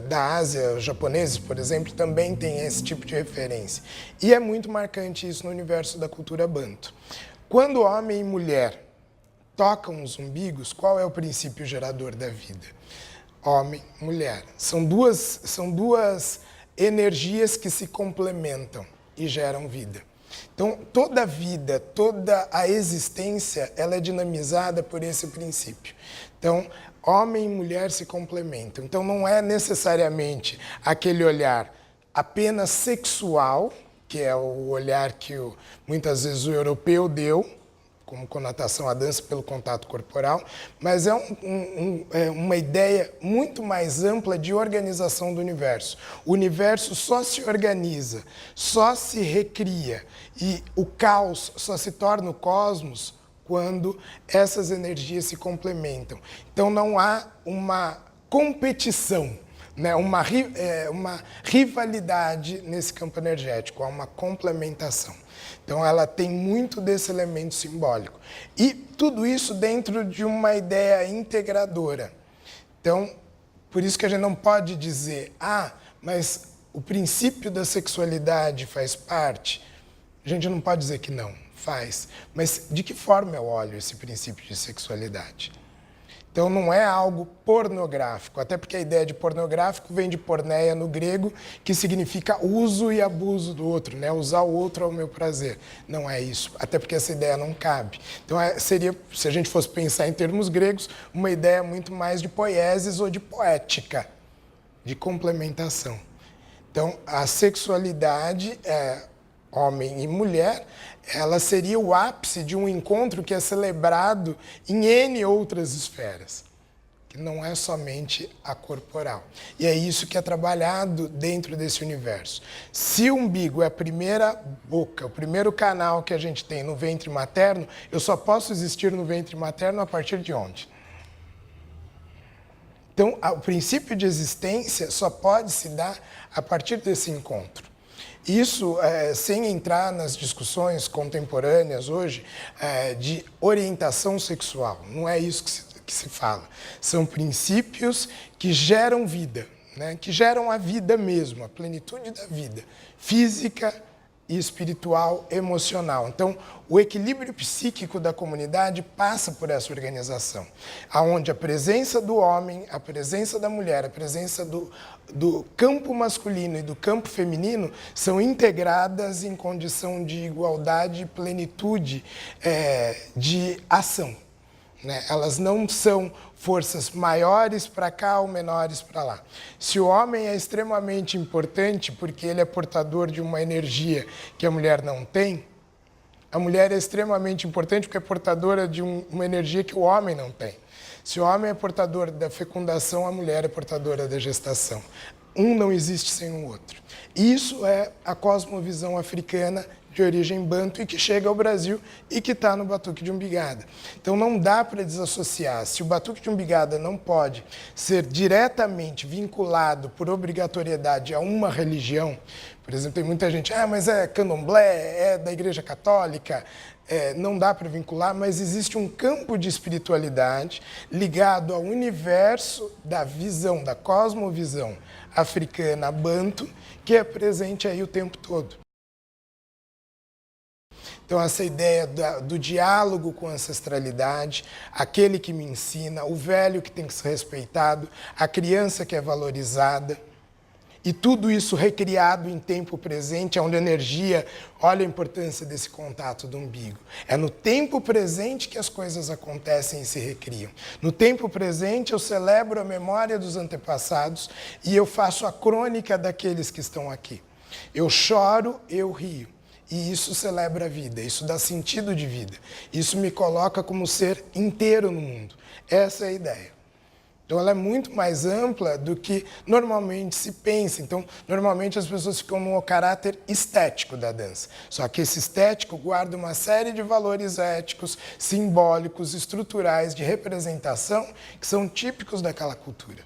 da Ásia, os japoneses, por exemplo, também têm esse tipo de referência. E é muito marcante isso no universo da cultura banto. Quando homem e mulher tocam os umbigos, qual é o princípio gerador da vida? Homem, mulher. São duas energias que se complementam e geram vida. Então, toda a vida, toda a existência, ela é dinamizada por esse princípio. Então, homem e mulher se complementam. Então, não é necessariamente aquele olhar apenas sexual, que é o olhar que muitas vezes o europeu deu, como conotação à dança pelo contato corporal, mas é uma ideia muito mais ampla de organização do universo. O universo só se organiza, só se recria, e o caos só se torna o cosmos quando essas energias se complementam. Então não há uma competição, né? uma rivalidade nesse campo energético, há uma complementação. Então, ela tem muito desse elemento simbólico. E tudo isso dentro de uma ideia integradora. Então, por isso que a gente não pode dizer, mas o princípio da sexualidade faz parte. A gente não pode dizer que não, faz. Mas de que forma eu olho esse princípio de sexualidade? Então não é algo pornográfico, até porque a ideia de pornográfico vem de porneia no grego, que significa uso e abuso do outro, né? Usar o outro ao meu prazer. Não é isso, até porque essa ideia não cabe. Então seria, se a gente fosse pensar em termos gregos, uma ideia muito mais de poiesis ou de poética, de complementação. Então a sexualidade homem e mulher, ela seria o ápice de um encontro que é celebrado em N outras esferas, que não é somente a corporal. E é isso que é trabalhado dentro desse universo. Se o umbigo é a primeira boca, o primeiro canal que a gente tem no ventre materno, eu só posso existir no ventre materno a partir de onde? Então, o princípio de existência só pode se dar a partir desse encontro. Isso sem entrar nas discussões contemporâneas hoje de orientação sexual. Não é isso que se fala. São princípios que geram vida, né? Que geram a vida mesmo, a plenitude da vida, física e espiritual, emocional. Então, o equilíbrio psíquico da comunidade passa por essa organização, onde a presença do homem, a presença da mulher, a presença do campo masculino e do campo feminino são integradas em condição de igualdade e plenitude de ação, né? Elas não são forças maiores para cá ou menores para lá. Se o homem é extremamente importante porque ele é portador de uma energia que a mulher não tem, a mulher é extremamente importante porque é portadora de uma energia que o homem não tem. Se o homem é portador da fecundação, a mulher é portadora da gestação. Um não existe sem o outro. Isso é a cosmovisão africana de origem banto e que chega ao Brasil e que está no Batuque de Umbigada. Então não dá para desassociar. Se o Batuque de Umbigada não pode ser diretamente vinculado por obrigatoriedade a uma religião, por exemplo, tem muita gente, mas é candomblé, é da Igreja Católica, não dá para vincular, mas existe um campo de espiritualidade ligado ao universo da visão, da cosmovisão africana banto, que é presente aí o tempo todo. Então, essa ideia do diálogo com a ancestralidade, aquele que me ensina, o velho que tem que ser respeitado, a criança que é valorizada, e tudo isso recriado em tempo presente, onde a energia, olha a importância desse contato do umbigo. É no tempo presente que as coisas acontecem e se recriam. No tempo presente eu celebro a memória dos antepassados e eu faço a crônica daqueles que estão aqui. Eu choro, eu rio. E isso celebra a vida, isso dá sentido de vida. Isso me coloca como ser inteiro no mundo. Essa é a ideia. Então, ela é muito mais ampla do que normalmente se pensa. Então, normalmente as pessoas ficam no caráter estético da dança. Só que esse estético guarda uma série de valores éticos, simbólicos, estruturais, de representação, que são típicos daquela cultura,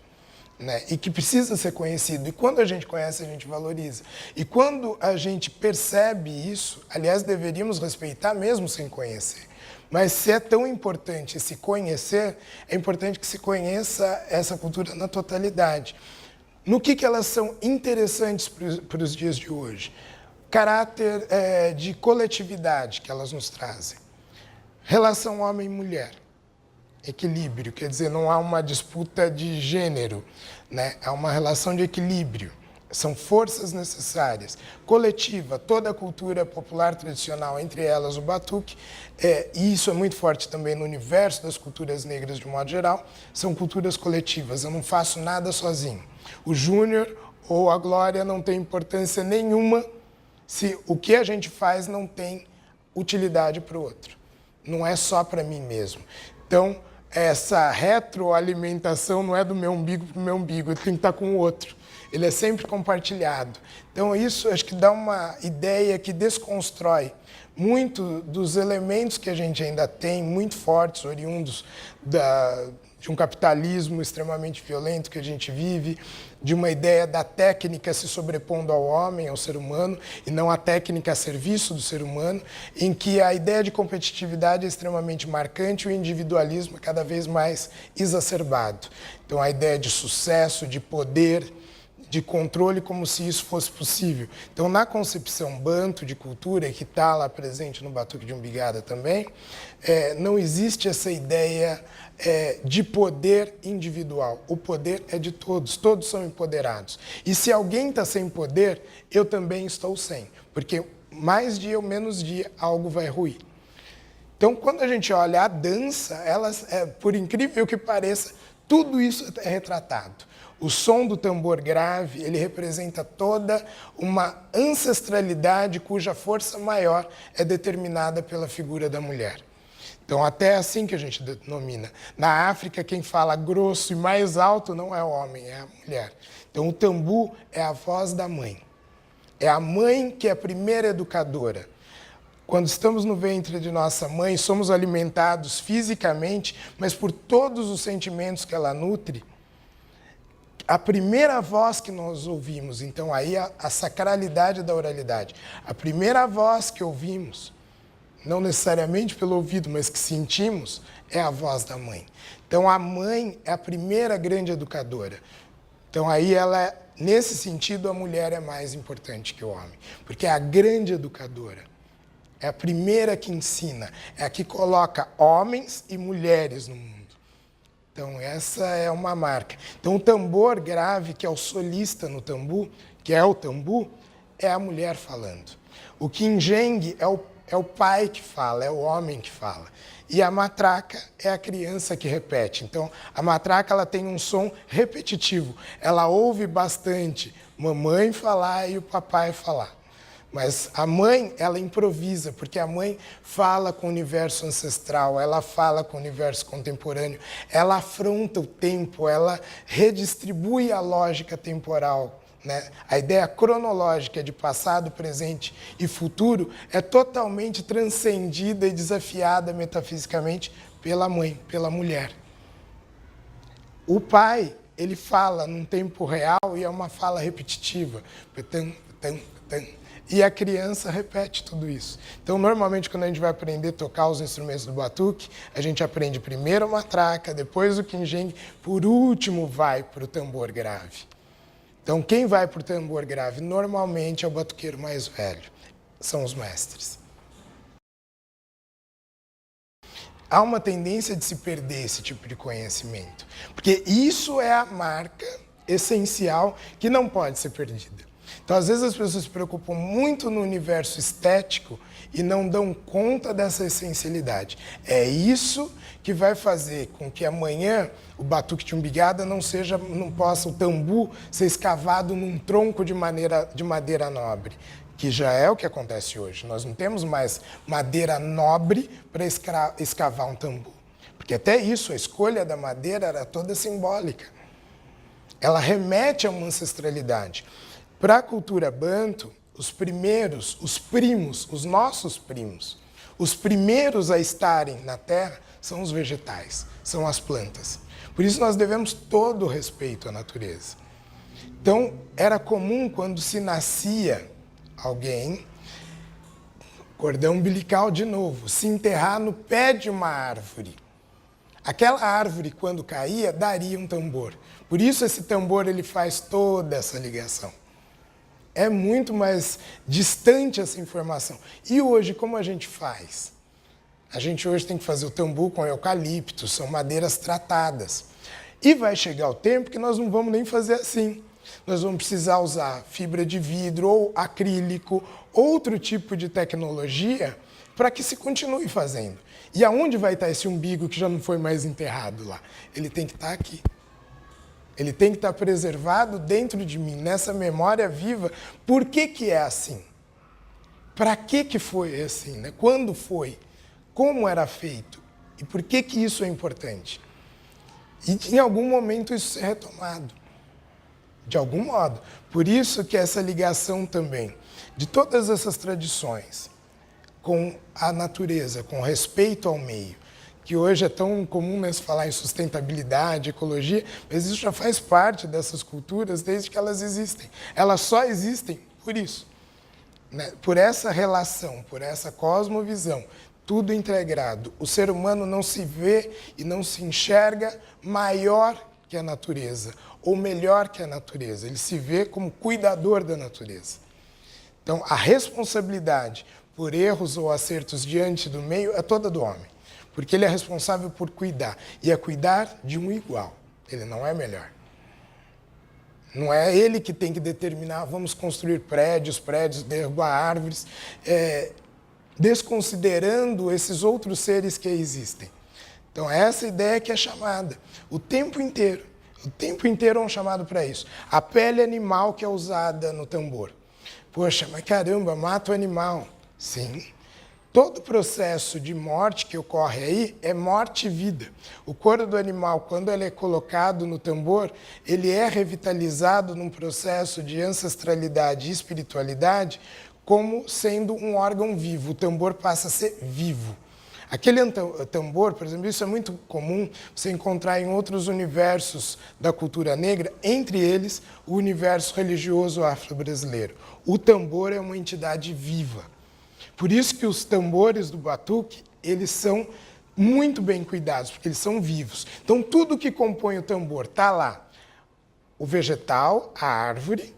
né? E que precisa ser conhecido. E quando a gente conhece, a gente valoriza. E quando a gente percebe isso, aliás, deveríamos respeitar mesmo sem conhecer. Mas se é tão importante se conhecer, é importante que se conheça essa cultura na totalidade. No que elas são interessantes para os dias de hoje? Caráter de coletividade que elas nos trazem. Relação homem-mulher. Equilíbrio, quer dizer, não há uma disputa de gênero, né? Há uma relação de equilíbrio. São forças necessárias. Coletiva, toda a cultura popular tradicional, entre elas o batuque, e isso é muito forte também no universo das culturas negras de um modo geral, são culturas coletivas. Eu não faço nada sozinho. O Júnior ou a Glória não tem importância nenhuma se o que a gente faz não tem utilidade para o outro. Não é só para mim mesmo. Então, essa retroalimentação não é do meu umbigo para o meu umbigo, eu tenho que estar com o outro. Ele é sempre compartilhado. Então, isso acho que dá uma ideia que desconstrói muito dos elementos que a gente ainda tem, muito fortes, oriundos de um capitalismo extremamente violento que a gente vive, de uma ideia da técnica se sobrepondo ao homem, ao ser humano, e não a técnica a serviço do ser humano, em que a ideia de competitividade é extremamente marcante e o individualismo é cada vez mais exacerbado. Então, a ideia de sucesso, de poder, de controle como se isso fosse possível. Então, na concepção banto de cultura, que está lá presente no Batuque de Umbigada também, não existe essa ideia de poder individual. O poder é de todos, todos são empoderados. E se alguém está sem poder, eu também estou sem, porque mais dia ou menos dia algo vai ruir. Então, quando a gente olha a dança, por incrível que pareça, tudo isso é retratado. O som do tambor grave, ele representa toda uma ancestralidade cuja força maior é determinada pela figura da mulher. Então, até assim que a gente denomina. Na África, quem fala grosso e mais alto não é o homem, é a mulher. Então, o tambu é a voz da mãe. É a mãe que é a primeira educadora. Quando estamos no ventre de nossa mãe, somos alimentados fisicamente, mas por todos os sentimentos que ela nutre. A primeira voz que nós ouvimos, então aí a sacralidade da oralidade, a primeira voz que ouvimos, não necessariamente pelo ouvido, mas que sentimos, é a voz da mãe. Então a mãe é a primeira grande educadora. Então aí nesse sentido, a mulher é mais importante que o homem, porque é a grande educadora. É a primeira que ensina, é a que coloca homens e mulheres no mundo. Então, essa é uma marca. Então, o tambor grave, que é o solista no tambu, que é o tambu, é a mulher falando. O quinjeng é o pai que fala, é o homem que fala. E a matraca é a criança que repete. Então, a matraca ela tem um som repetitivo. Ela ouve bastante mamãe falar e o papai falar. Mas a mãe, ela improvisa, porque a mãe fala com o universo ancestral, ela fala com o universo contemporâneo, ela afronta o tempo, ela redistribui a lógica temporal. Né? A ideia cronológica de passado, presente e futuro é totalmente transcendida e desafiada metafisicamente pela mãe, pela mulher. O pai, ele fala num tempo real e é uma fala repetitiva. E a criança repete tudo isso. Então, normalmente, quando a gente vai aprender a tocar os instrumentos do batuque, a gente aprende primeiro a matraca, depois o quinjeng, por último vai para o tambor grave. Então, quem vai para o tambor grave normalmente é o batuqueiro mais velho, são os mestres. Há uma tendência de se perder esse tipo de conhecimento, porque isso é a marca essencial que não pode ser perdida. Então, às vezes, as pessoas se preocupam muito no universo estético e não dão conta dessa essencialidade. É isso que vai fazer com que amanhã o batuque de umbigada não possa o tambu ser escavado num tronco de madeira nobre, que já é o que acontece hoje. Nós não temos mais madeira nobre para escavar um tambu. Porque até isso, a escolha da madeira era toda simbólica. Ela remete a uma ancestralidade. Para a cultura banto, os primeiros, os primos, os nossos primos, os primeiros a estarem na terra são os vegetais, são as plantas. Por isso nós devemos todo o respeito à natureza. Então, era comum quando se nascia alguém, cordão umbilical de novo, se enterrar no pé de uma árvore. Aquela árvore, quando caía, daria um tambor. Por isso esse tambor ele faz toda essa ligação. É muito mais distante essa informação. E hoje, como a gente faz? A gente hoje tem que fazer o tambu com eucalipto, são madeiras tratadas. E vai chegar o tempo que nós não vamos nem fazer assim. Nós vamos precisar usar fibra de vidro ou acrílico, outro tipo de tecnologia, para que se continue fazendo. E aonde vai estar esse umbigo que já não foi mais enterrado lá? Ele tem que estar aqui. Ele tem que estar preservado dentro de mim, nessa memória viva. Por que que é assim? Para que foi assim? Né? Quando foi? Como era feito? E por que que isso é importante? E em algum momento isso é retomado. De algum modo. Por isso que essa ligação também de todas essas tradições com a natureza, com respeito ao meio, que hoje é tão comum se falar em sustentabilidade, ecologia, mas isso já faz parte dessas culturas desde que elas existem. Elas só existem por isso, né? Por essa relação, por essa cosmovisão, tudo integrado. O ser humano não se vê e não se enxerga maior que a natureza, ou melhor que a natureza. Ele se vê como cuidador da natureza. Então, a responsabilidade por erros ou acertos diante do meio é toda do homem, porque ele é responsável por cuidar, e é cuidar de um igual. Ele não é melhor. Não é ele que tem que determinar, vamos construir prédios, derrubar árvores, desconsiderando esses outros seres que existem. Então, essa ideia que é chamada o tempo inteiro. O tempo inteiro é um chamado para isso. A pele animal que é usada no tambor. Poxa, mas caramba, mata o animal. Sim. Todo processo de morte que ocorre aí é morte e vida. O couro do animal, quando ele é colocado no tambor, ele é revitalizado num processo de ancestralidade e espiritualidade como sendo um órgão vivo. O tambor passa a ser vivo. Aquele tambor, por exemplo, isso é muito comum você encontrar em outros universos da cultura negra, entre eles o universo religioso afro-brasileiro. O tambor é uma entidade viva. Por isso que os tambores do batuque, eles são muito bem cuidados, porque eles são vivos. Então, tudo que compõe o tambor está lá. O vegetal, a árvore,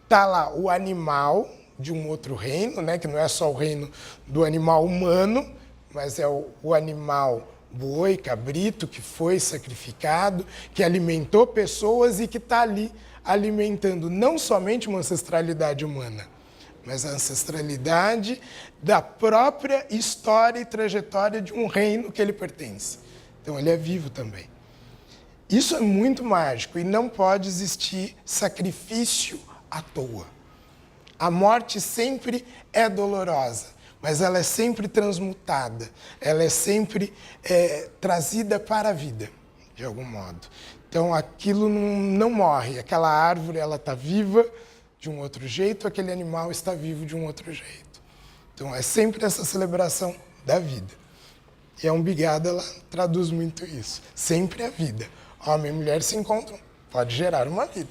está lá o animal de um outro reino, né, que não é só o reino do animal humano, mas é o animal boi, cabrito, que foi sacrificado, que alimentou pessoas e que está ali alimentando não somente uma ancestralidade humana, mas a ancestralidade da própria história e trajetória de um reino que ele pertence. Então, ele é vivo também. Isso é muito mágico e não pode existir sacrifício à toa. A morte sempre é dolorosa, mas ela é sempre transmutada, ela é sempre trazida para a vida, de algum modo. Então, aquilo não morre, aquela árvore ela está viva de um outro jeito, aquele animal está vivo de um outro jeito. Então, é sempre essa celebração da vida. E a Umbigada, ela traduz muito isso. Sempre a vida. Homem e mulher se encontram, pode gerar uma vida.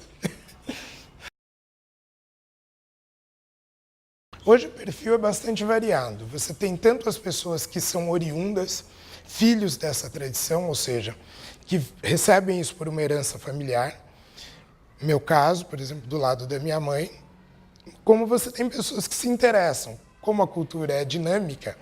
Hoje o perfil é bastante variado. Você tem tanto as pessoas que são oriundas, filhos dessa tradição, ou seja, que recebem isso por uma herança familiar. Meu caso, por exemplo, do lado da minha mãe, como você tem pessoas que se interessam. Como a cultura é dinâmica,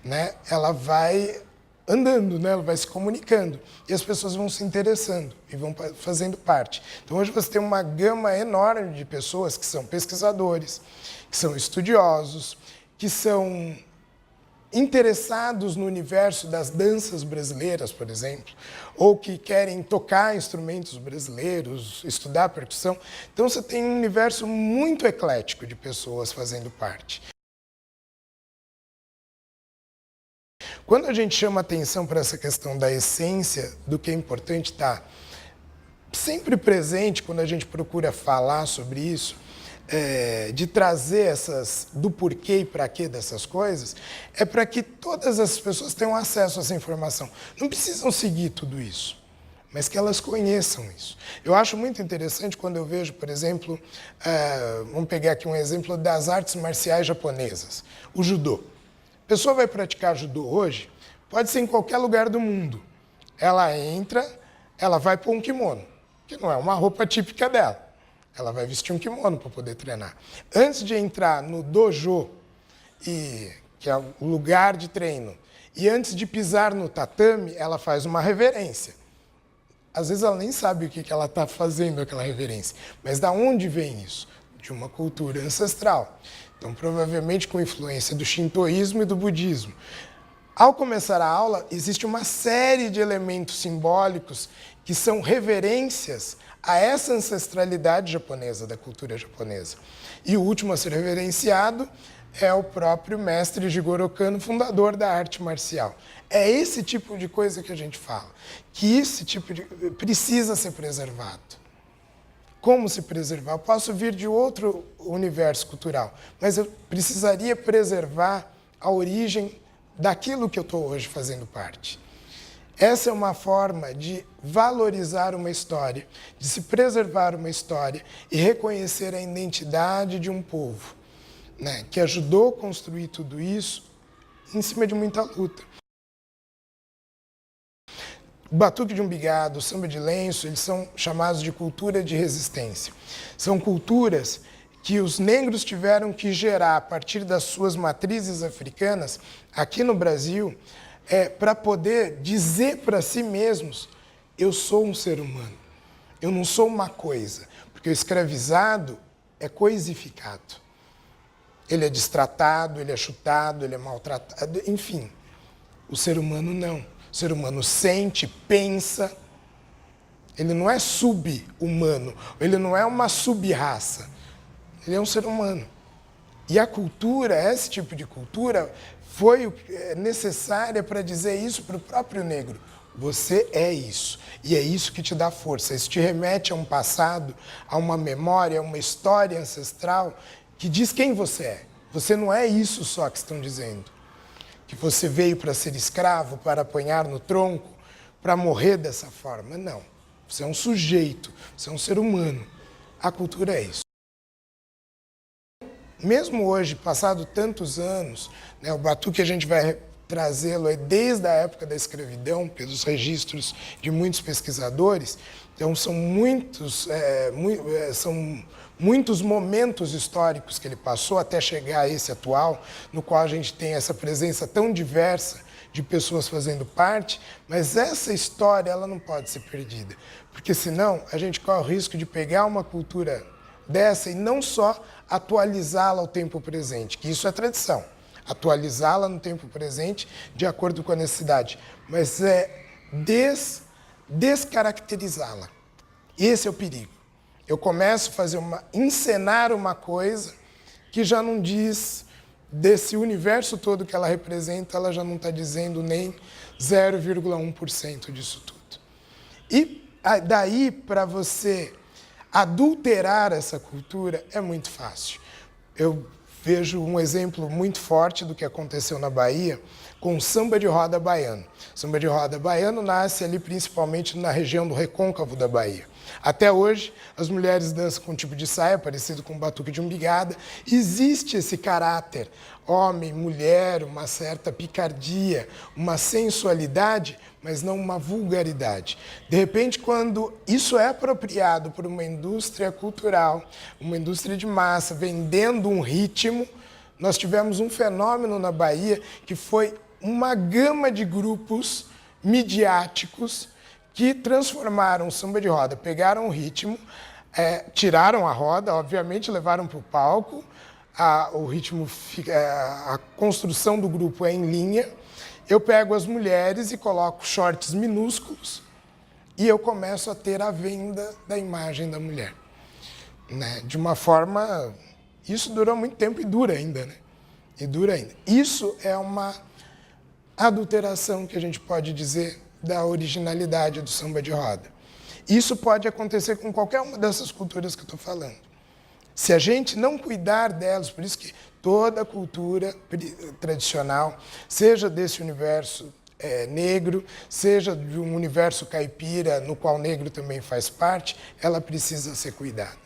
né, ela vai andando, né, ela vai se comunicando e as pessoas vão se interessando e vão fazendo parte. Então hoje você tem uma gama enorme de pessoas que são pesquisadores, que são estudiosos, que são interessados no universo das danças brasileiras, por exemplo, ou que querem tocar instrumentos brasileiros, estudar percussão. Então você tem um universo muito eclético de pessoas fazendo parte. Quando a gente chama atenção para essa questão da essência, do que é importante estar sempre presente quando a gente procura falar sobre isso, de trazer do porquê e para quê dessas coisas, é para que todas as pessoas tenham acesso a essa informação. Não precisam seguir tudo isso, mas que elas conheçam isso. Eu acho muito interessante quando eu vejo, por exemplo, vamos pegar aqui um exemplo das artes marciais japonesas, o judô. A pessoa vai praticar judô hoje, pode ser em qualquer lugar do mundo. Ela entra, ela vai pôr um kimono, que não é uma roupa típica dela. Ela vai vestir um kimono para poder treinar. Antes de entrar no dojo, que é o lugar de treino, e antes de pisar no tatame, ela faz uma reverência. Às vezes ela nem sabe o que ela está fazendo, aquela reverência. Mas da onde vem isso? De uma cultura ancestral. Então, provavelmente com influência do shintoísmo e do budismo. Ao começar a aula, existe uma série de elementos simbólicos que são reverências a essa ancestralidade japonesa, da cultura japonesa. E o último a ser reverenciado é o próprio mestre Jigoro Kano, fundador da arte marcial. É esse tipo de coisa que a gente fala, que esse tipo de precisa ser preservado. Como se preservar? Eu posso vir de outro universo cultural, mas eu precisaria preservar a origem daquilo que eu estou hoje fazendo parte. Essa é uma forma de valorizar uma história, de se preservar uma história e reconhecer a identidade de um povo, né, que ajudou a construir tudo isso em cima de muita luta. O batuque de umbigado, o samba de lenço, eles são chamados de cultura de resistência. São culturas que os negros tiveram que gerar a partir das suas matrizes africanas, aqui no Brasil, para poder dizer para si mesmos: eu sou um ser humano, eu não sou uma coisa. Porque o escravizado é coisificado. Ele é destratado, ele é chutado, ele é maltratado, enfim. O ser humano não. O ser humano sente, pensa. Ele não é sub-humano, ele não é uma sub-raça. Ele é um ser humano. E a cultura, esse tipo de cultura, foi necessária para dizer isso para o próprio negro. Você é isso. E é isso que te dá força. Isso te remete a um passado, a uma memória, a uma história ancestral que diz quem você é. Você não é isso só que estão dizendo. Que você veio para ser escravo, para apanhar no tronco, para morrer dessa forma. Não. Você é um sujeito, você é um ser humano. A cultura é isso. Mesmo hoje, passado tantos anos, né, o batuque a gente vai trazê-lo desde a época da escravidão, pelos registros de muitos pesquisadores. Então, são muitos momentos históricos que ele passou até chegar a esse atual, no qual a gente tem essa presença tão diversa de pessoas fazendo parte, mas essa história ela não pode ser perdida, porque senão a gente corre o risco de pegar uma cultura dessa e não só atualizá-la ao tempo presente, que isso é tradição. Atualizá-la no tempo presente de acordo com a necessidade, mas descaracterizá-la. Esse é o perigo. Eu começo a encenar uma coisa que já não diz desse universo todo que ela representa, ela já não está dizendo nem 0,1% disso tudo. E daí para você adulterar essa cultura é muito fácil. Eu vejo um exemplo muito forte do que aconteceu na Bahia com o samba de roda baiano. O samba de roda baiano nasce ali principalmente na região do recôncavo da Bahia. Até hoje, as mulheres dançam com um tipo de saia parecido com um batuque de umbigada. Existe esse caráter homem, mulher, uma certa picardia, uma sensualidade, mas não uma vulgaridade. De repente, quando isso é apropriado por uma indústria cultural, uma indústria de massa, vendendo um ritmo, nós tivemos um fenômeno na Bahia que foi uma gama de grupos midiáticos que transformaram o samba de roda, pegaram o ritmo, tiraram a roda, obviamente levaram para o palco, o ritmo, a construção do grupo é em linha, eu pego as mulheres e coloco shorts minúsculos e eu começo a ter a venda da imagem da mulher. Né? De uma forma... Isso durou muito tempo e dura ainda, né? E dura ainda. Isso é uma adulteração que a gente pode dizer da originalidade do samba de roda. Isso pode acontecer com qualquer uma dessas culturas que eu estou falando. Se a gente não cuidar delas, por isso que toda cultura tradicional, seja desse universo negro, seja de um universo caipira, no qual o negro também faz parte, ela precisa ser cuidada.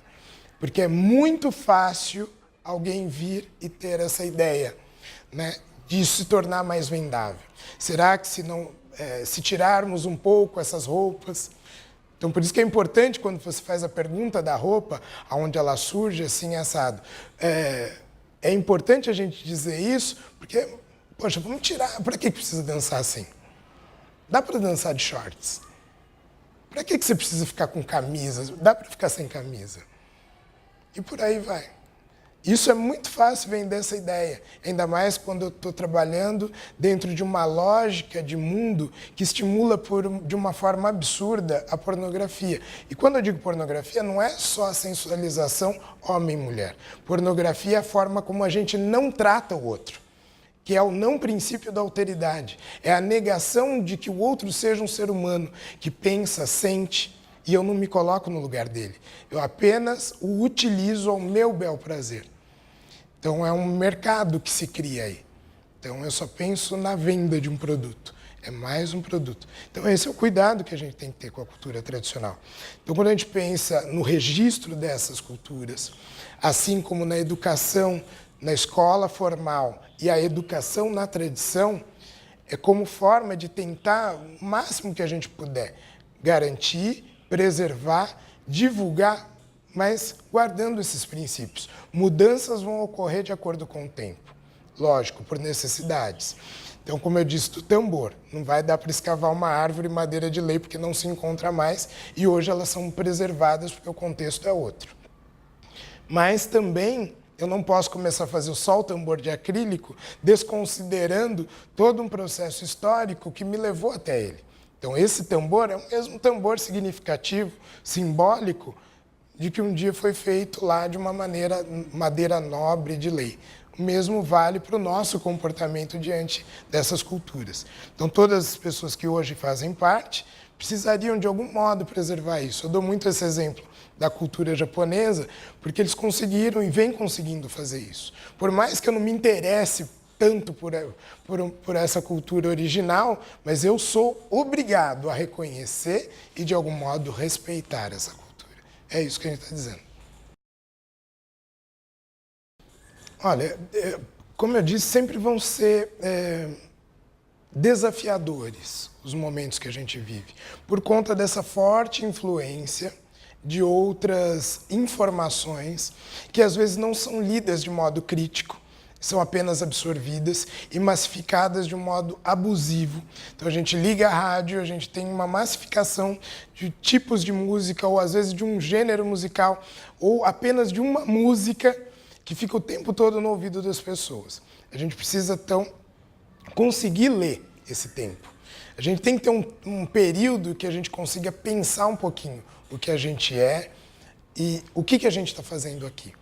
Porque é muito fácil alguém vir e ter essa ideia, né, de se tornar mais vendável. Será que se tirarmos um pouco essas roupas... Então, por isso que é importante, quando você faz a pergunta da roupa, aonde ela surge, assim, assado. É importante a gente dizer isso, porque, poxa, vamos tirar... Para que precisa dançar assim? Dá para dançar de shorts. Para que você precisa ficar com camisa? Dá para ficar sem camisa. E por aí vai. Isso é muito fácil vender essa ideia, ainda mais quando eu estou trabalhando dentro de uma lógica de mundo que estimula de uma forma absurda a pornografia. E quando eu digo pornografia, não é só a sensualização homem e mulher. Pornografia é a forma como a gente não trata o outro, que é o não princípio da alteridade. É a negação de que o outro seja um ser humano que pensa, sente, e eu não me coloco no lugar dele. Eu apenas o utilizo ao meu bel prazer. Então, é um mercado que se cria aí. Então, eu só penso na venda de um produto. É mais um produto. Então, esse é o cuidado que a gente tem que ter com a cultura tradicional. Então, quando a gente pensa no registro dessas culturas, assim como na educação, na escola formal e a educação na tradição, É como forma de tentar, o máximo que a gente puder, garantir, preservar, divulgar, mas guardando esses princípios. Mudanças vão ocorrer de acordo com o tempo, lógico, por necessidades. Então, como eu disse, do tambor, não vai dar para escavar uma árvore madeira de lei porque não se encontra mais e hoje elas são preservadas porque o contexto é outro. Mas também eu não posso começar a fazer só o tambor de acrílico desconsiderando todo um processo histórico que me levou até ele. Então, esse tambor é o mesmo tambor significativo, simbólico, de que um dia foi feito lá de uma madeira nobre de lei. O mesmo vale para o nosso comportamento diante dessas culturas. Então, todas as pessoas que hoje fazem parte precisariam, de algum modo, preservar isso. Eu dou muito esse exemplo da cultura japonesa, porque eles conseguiram e vêm conseguindo fazer isso. Por mais que eu não me interesse tanto por essa cultura original, mas eu sou obrigado a reconhecer e, de algum modo, respeitar essa cultura. É isso que a gente está dizendo. Olha, como eu disse, sempre vão ser desafiadores os momentos que a gente vive, por conta dessa forte influência de outras informações que às vezes não são lidas de modo crítico, são apenas absorvidas e massificadas de um modo abusivo. Então a gente liga a rádio, a gente tem uma massificação de tipos de música, ou às vezes de um gênero musical, ou apenas de uma música que fica o tempo todo no ouvido das pessoas. A gente precisa, então, conseguir ler esse tempo. A gente tem que ter um período que a gente consiga pensar um pouquinho o que a gente é e o que a gente está fazendo aqui.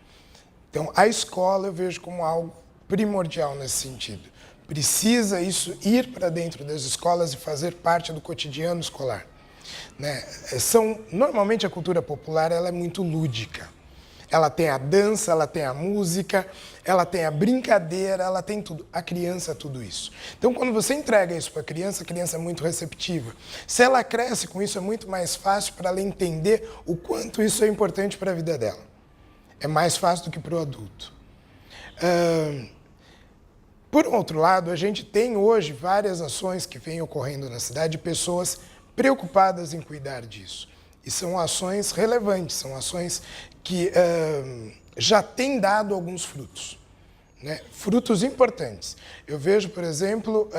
Então, a escola eu vejo como algo primordial nesse sentido. Precisa isso ir para dentro das escolas e fazer parte do cotidiano escolar. Né? Normalmente a cultura popular ela é muito lúdica. Ela tem a dança, ela tem a música, ela tem a brincadeira, ela tem tudo. A criança é tudo isso. Então, quando você entrega isso para a criança é muito receptiva. Se ela cresce com isso, é muito mais fácil para ela entender o quanto isso é importante para a vida dela. É mais fácil do que para o adulto. Por outro lado, a gente tem hoje várias ações que vêm ocorrendo na cidade de pessoas preocupadas em cuidar disso. E são ações relevantes, são ações que já têm dado alguns frutos, né? Frutos importantes. Eu vejo, por exemplo,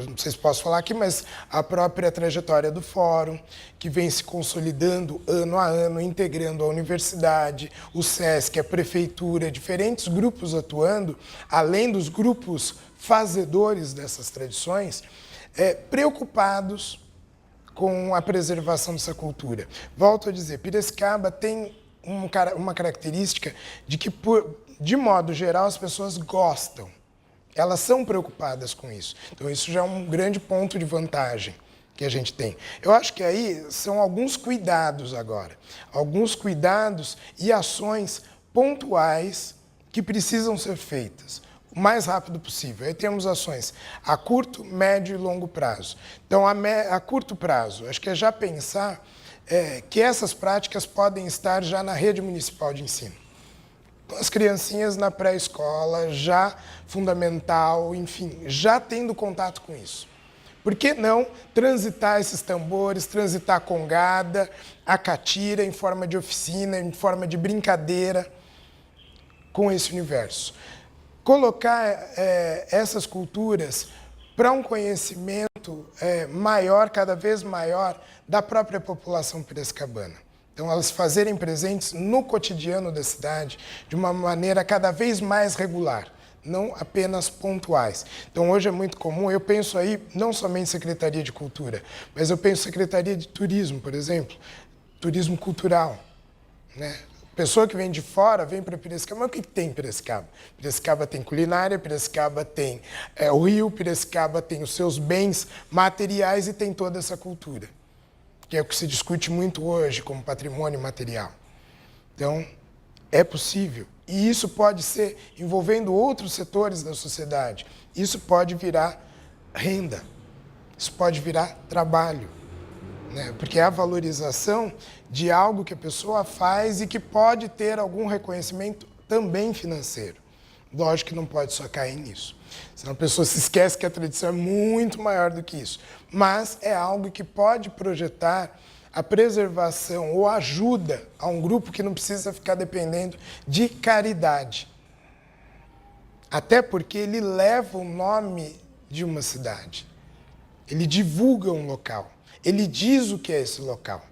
não sei se posso falar aqui, mas a própria trajetória do Fórum, que vem se consolidando ano a ano, integrando a universidade, o SESC, a prefeitura, diferentes grupos atuando, além dos grupos fazedores dessas tradições, preocupados com a preservação dessa cultura. Volto a dizer, Piracicaba tem uma característica de que, de modo geral, as pessoas gostam. Elas são preocupadas com isso. Então, isso já é um grande ponto de vantagem que a gente tem. Eu acho que aí são alguns cuidados agora. Alguns cuidados e ações pontuais que precisam ser feitas o mais rápido possível. Aí temos ações a curto, médio e longo prazo. Então, a curto prazo, acho que é já pensar que essas práticas podem estar já na rede municipal de ensino. Então, as criancinhas na pré-escola, já fundamental, enfim, já tendo contato com isso. Por que não transitar esses tambores, transitar a congada, a catira em forma de oficina, em forma de brincadeira com esse universo? Colocar essas culturas para um conhecimento maior, cada vez maior, da própria população piracicabana. Então, elas fazerem presentes no cotidiano da cidade de uma maneira cada vez mais regular, não apenas pontuais. Então, hoje é muito comum, eu penso aí não somente Secretaria de Cultura, mas eu penso Secretaria de Turismo, por exemplo, turismo cultural, né? Pessoa que vem de fora, vem para Piracicaba, mas o que tem em Piracicaba? Piracicaba tem culinária, Piracicaba tem o rio, Piracicaba tem os seus bens materiais e tem toda essa cultura, que é o que se discute muito hoje como patrimônio material. Então, é possível. E isso pode ser envolvendo outros setores da sociedade. Isso pode virar renda, isso pode virar trabalho. Né? Porque é a valorização de algo que a pessoa faz e que pode ter algum reconhecimento também financeiro. Lógico que não pode só cair nisso. Senão a pessoa se esquece que a tradição é muito maior do que isso. Mas é algo que pode projetar a preservação ou ajuda a um grupo que não precisa ficar dependendo de caridade. Até porque ele leva o nome de uma cidade. Ele divulga um local. Ele diz o que é esse local.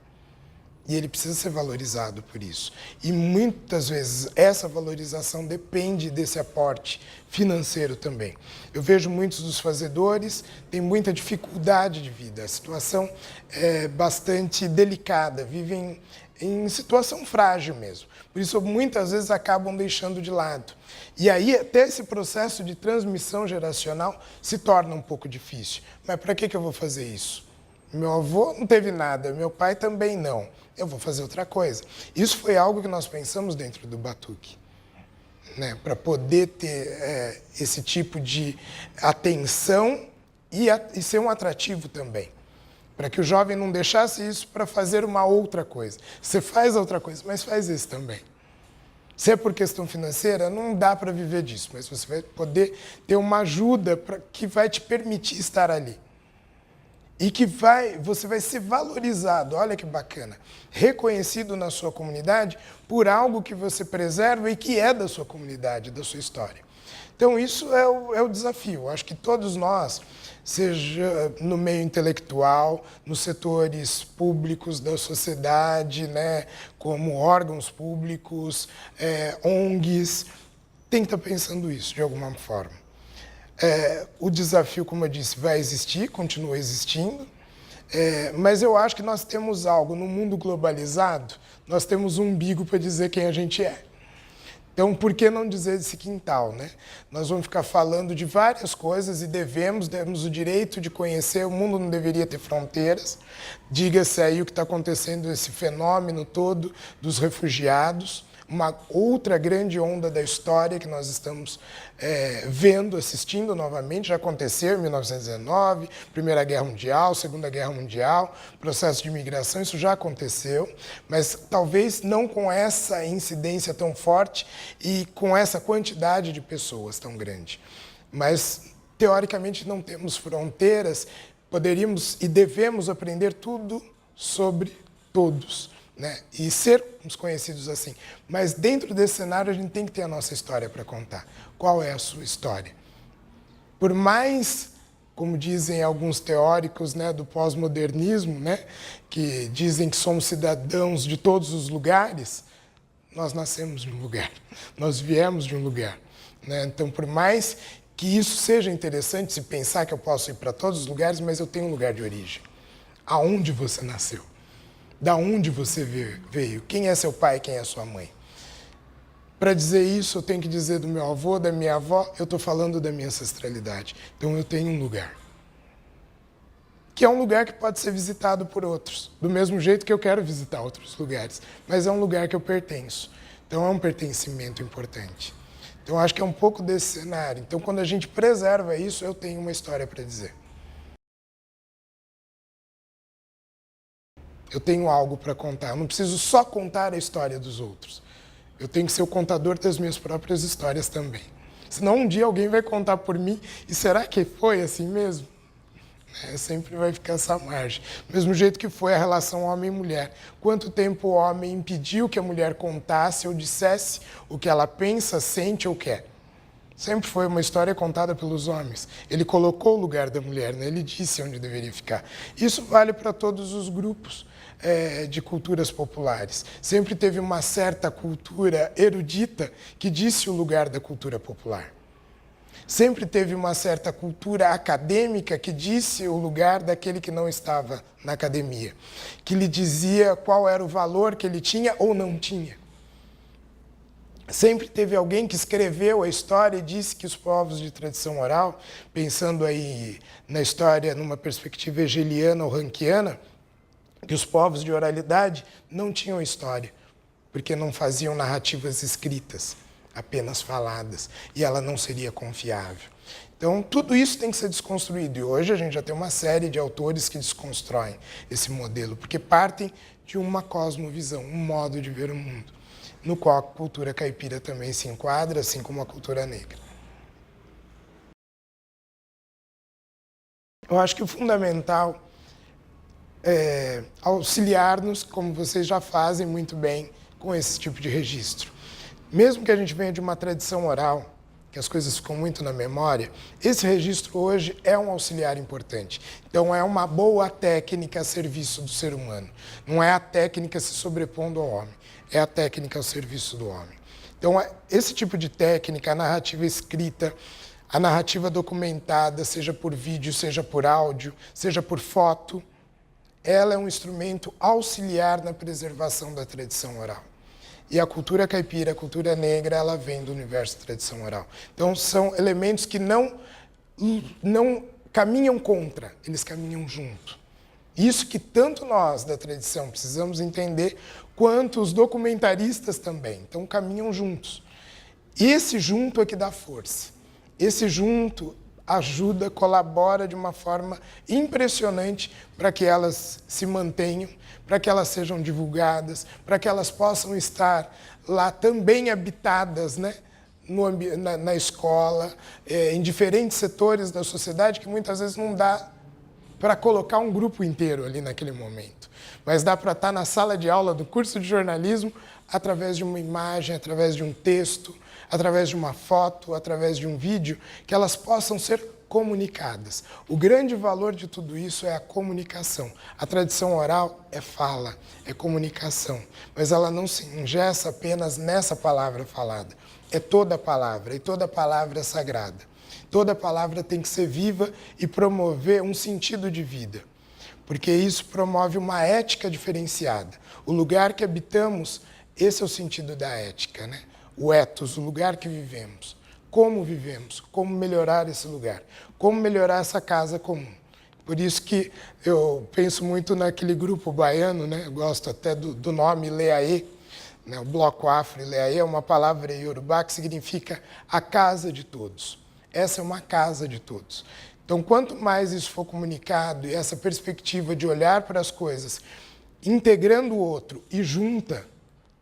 E ele precisa ser valorizado por isso. E muitas vezes essa valorização depende desse aporte financeiro também. Eu vejo muitos dos fazedores têm muita dificuldade de vida. A situação é bastante delicada, vivem em situação frágil mesmo. Por isso, muitas vezes acabam deixando de lado. E aí, até esse processo de transmissão geracional se torna um pouco difícil. Mas para que eu vou fazer isso? Meu avô não teve nada, meu pai também não. Eu vou fazer outra coisa. Isso foi algo que nós pensamos dentro do Batuque, né? Para poder ter esse tipo de atenção e ser um atrativo também. Para que o jovem não deixasse isso para fazer uma outra coisa. Você faz outra coisa, mas faz isso também. Se é por questão financeira, não dá para viver disso, mas você vai poder ter uma ajuda que vai te permitir estar ali. E que você vai ser valorizado, olha que bacana, reconhecido na sua comunidade por algo que você preserva e que é da sua comunidade, da sua história. Então isso é o desafio. Acho que todos nós, seja no meio intelectual, nos setores públicos da sociedade, né, como órgãos públicos, ONGs, tem que estar pensando isso de alguma forma. O desafio, como eu disse, vai existir, continua existindo, mas eu acho que nós temos algo no mundo globalizado, nós temos um umbigo para dizer quem a gente é. Então, por que não dizer esse quintal, né? Nós vamos ficar falando de várias coisas e temos o direito de conhecer, o mundo não deveria ter fronteiras. Diga-se aí o que está acontecendo, esse fenômeno todo dos refugiados, uma outra grande onda da história que nós estamos vendo, assistindo novamente, já aconteceu em 1919, Primeira Guerra Mundial, Segunda Guerra Mundial, processo de imigração, isso já aconteceu, mas talvez não com essa incidência tão forte e com essa quantidade de pessoas tão grande. Mas, teoricamente, não temos fronteiras, poderíamos e devemos aprender tudo sobre todos, né? E sermos conhecidos assim. Mas dentro desse cenário a gente tem que ter a nossa história para contar. Qual é a sua história? Por mais, como dizem alguns teóricos, né, do pós-modernismo, né, que dizem que somos cidadãos de todos os lugares, nós nascemos de um lugar, nós viemos de um lugar, né? Então, por mais que isso seja interessante, se pensar que eu posso ir para todos os lugares, mas eu tenho um lugar de origem. Aonde você nasceu? Da onde você veio? Quem é seu pai, quem é sua mãe? Para dizer isso, eu tenho que dizer do meu avô, da minha avó, eu estou falando da minha ancestralidade. Então eu tenho um lugar. Que é um lugar que pode ser visitado por outros, do mesmo jeito que eu quero visitar outros lugares, mas é um lugar que eu pertenço. Então é um pertencimento importante. Então acho que é um pouco desse cenário. Então quando a gente preserva isso, eu tenho uma história para dizer. Eu tenho algo para contar. Eu não preciso só contar a história dos outros. Eu tenho que ser o contador das minhas próprias histórias também. Senão um dia alguém vai contar por mim. E será que foi assim mesmo? Sempre vai ficar essa margem. Do mesmo jeito que foi a relação homem e mulher. Quanto tempo o homem impediu que a mulher contasse ou dissesse o que ela pensa, sente ou quer? Sempre foi uma história contada pelos homens. Ele colocou o lugar da mulher, né? Ele disse onde deveria ficar. Isso vale para todos os grupos de culturas populares. Sempre teve uma certa cultura erudita que disse o lugar da cultura popular. Sempre teve uma certa cultura acadêmica que disse o lugar daquele que não estava na academia, que lhe dizia qual era o valor que ele tinha ou não tinha. Sempre teve alguém que escreveu a história e disse que os povos de tradição oral, pensando aí na história numa perspectiva hegeliana ou ranquiana, que os povos de oralidade não tinham história, porque não faziam narrativas escritas, apenas faladas, e ela não seria confiável. Então, tudo isso tem que ser desconstruído, e hoje a gente já tem uma série de autores que desconstroem esse modelo, porque partem de uma cosmovisão, um modo de ver o mundo. no qual a cultura caipira também se enquadra, assim como a cultura negra. Eu acho que o fundamental é auxiliar-nos, como vocês já fazem muito bem com esse tipo de registro. Mesmo que a gente venha de uma tradição oral, que as coisas ficam muito na memória, esse registro hoje é um auxiliar importante. Então, é uma boa técnica a serviço do ser humano. Não é a técnica se sobrepondo ao homem, é a técnica ao serviço do homem. Então, esse tipo de técnica, a narrativa escrita, a narrativa documentada, seja por vídeo, seja por áudio, seja por foto, ela é um instrumento auxiliar na preservação da tradição oral. E a cultura caipira, a cultura negra, ela vem do universo da tradição oral. Então, são elementos que não caminham contra, eles caminham junto. Isso que tanto nós, da tradição, precisamos entender, quanto os documentaristas também. Então, caminham juntos. Esse junto é que dá força. Esse junto ajuda, colabora de uma forma impressionante para que elas se mantenham, para que elas sejam divulgadas, para que elas possam estar lá também habitadas, né? Na escola, em diferentes setores da sociedade, que muitas vezes não dá para colocar um grupo inteiro ali naquele momento. Mas dá para estar na sala de aula do curso de jornalismo através de uma imagem, através de um texto, através de uma foto, através de um vídeo, que elas possam ser comunicadas. O grande valor de tudo isso é a comunicação. A tradição oral é fala, é comunicação, mas ela não se engessa apenas nessa palavra falada. É toda a palavra, e toda palavra é sagrada. Toda palavra tem que ser viva e promover um sentido de vida, porque isso promove uma ética diferenciada. O lugar que habitamos, esse é o sentido da ética, né? O ethos, o lugar que vivemos. Como vivemos, como melhorar esse lugar, como melhorar essa casa comum. Por isso que eu penso muito naquele grupo baiano, né? Eu gosto até do nome Leaê, né? O Bloco Afro Leaê é uma palavra iorubá que significa a casa de todos. Essa é uma casa de todos. Então, quanto mais isso for comunicado e essa perspectiva de olhar para as coisas, integrando o outro e junta,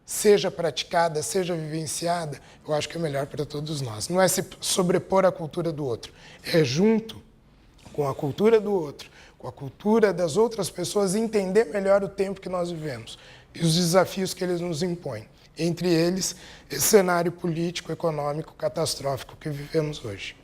seja praticada, seja vivenciada, eu acho que é melhor para todos nós. Não é se sobrepor à cultura do outro, é junto com a cultura do outro, com a cultura das outras pessoas, entender melhor o tempo que nós vivemos e os desafios que eles nos impõem. Entre eles, esse cenário político, econômico, catastrófico que vivemos hoje.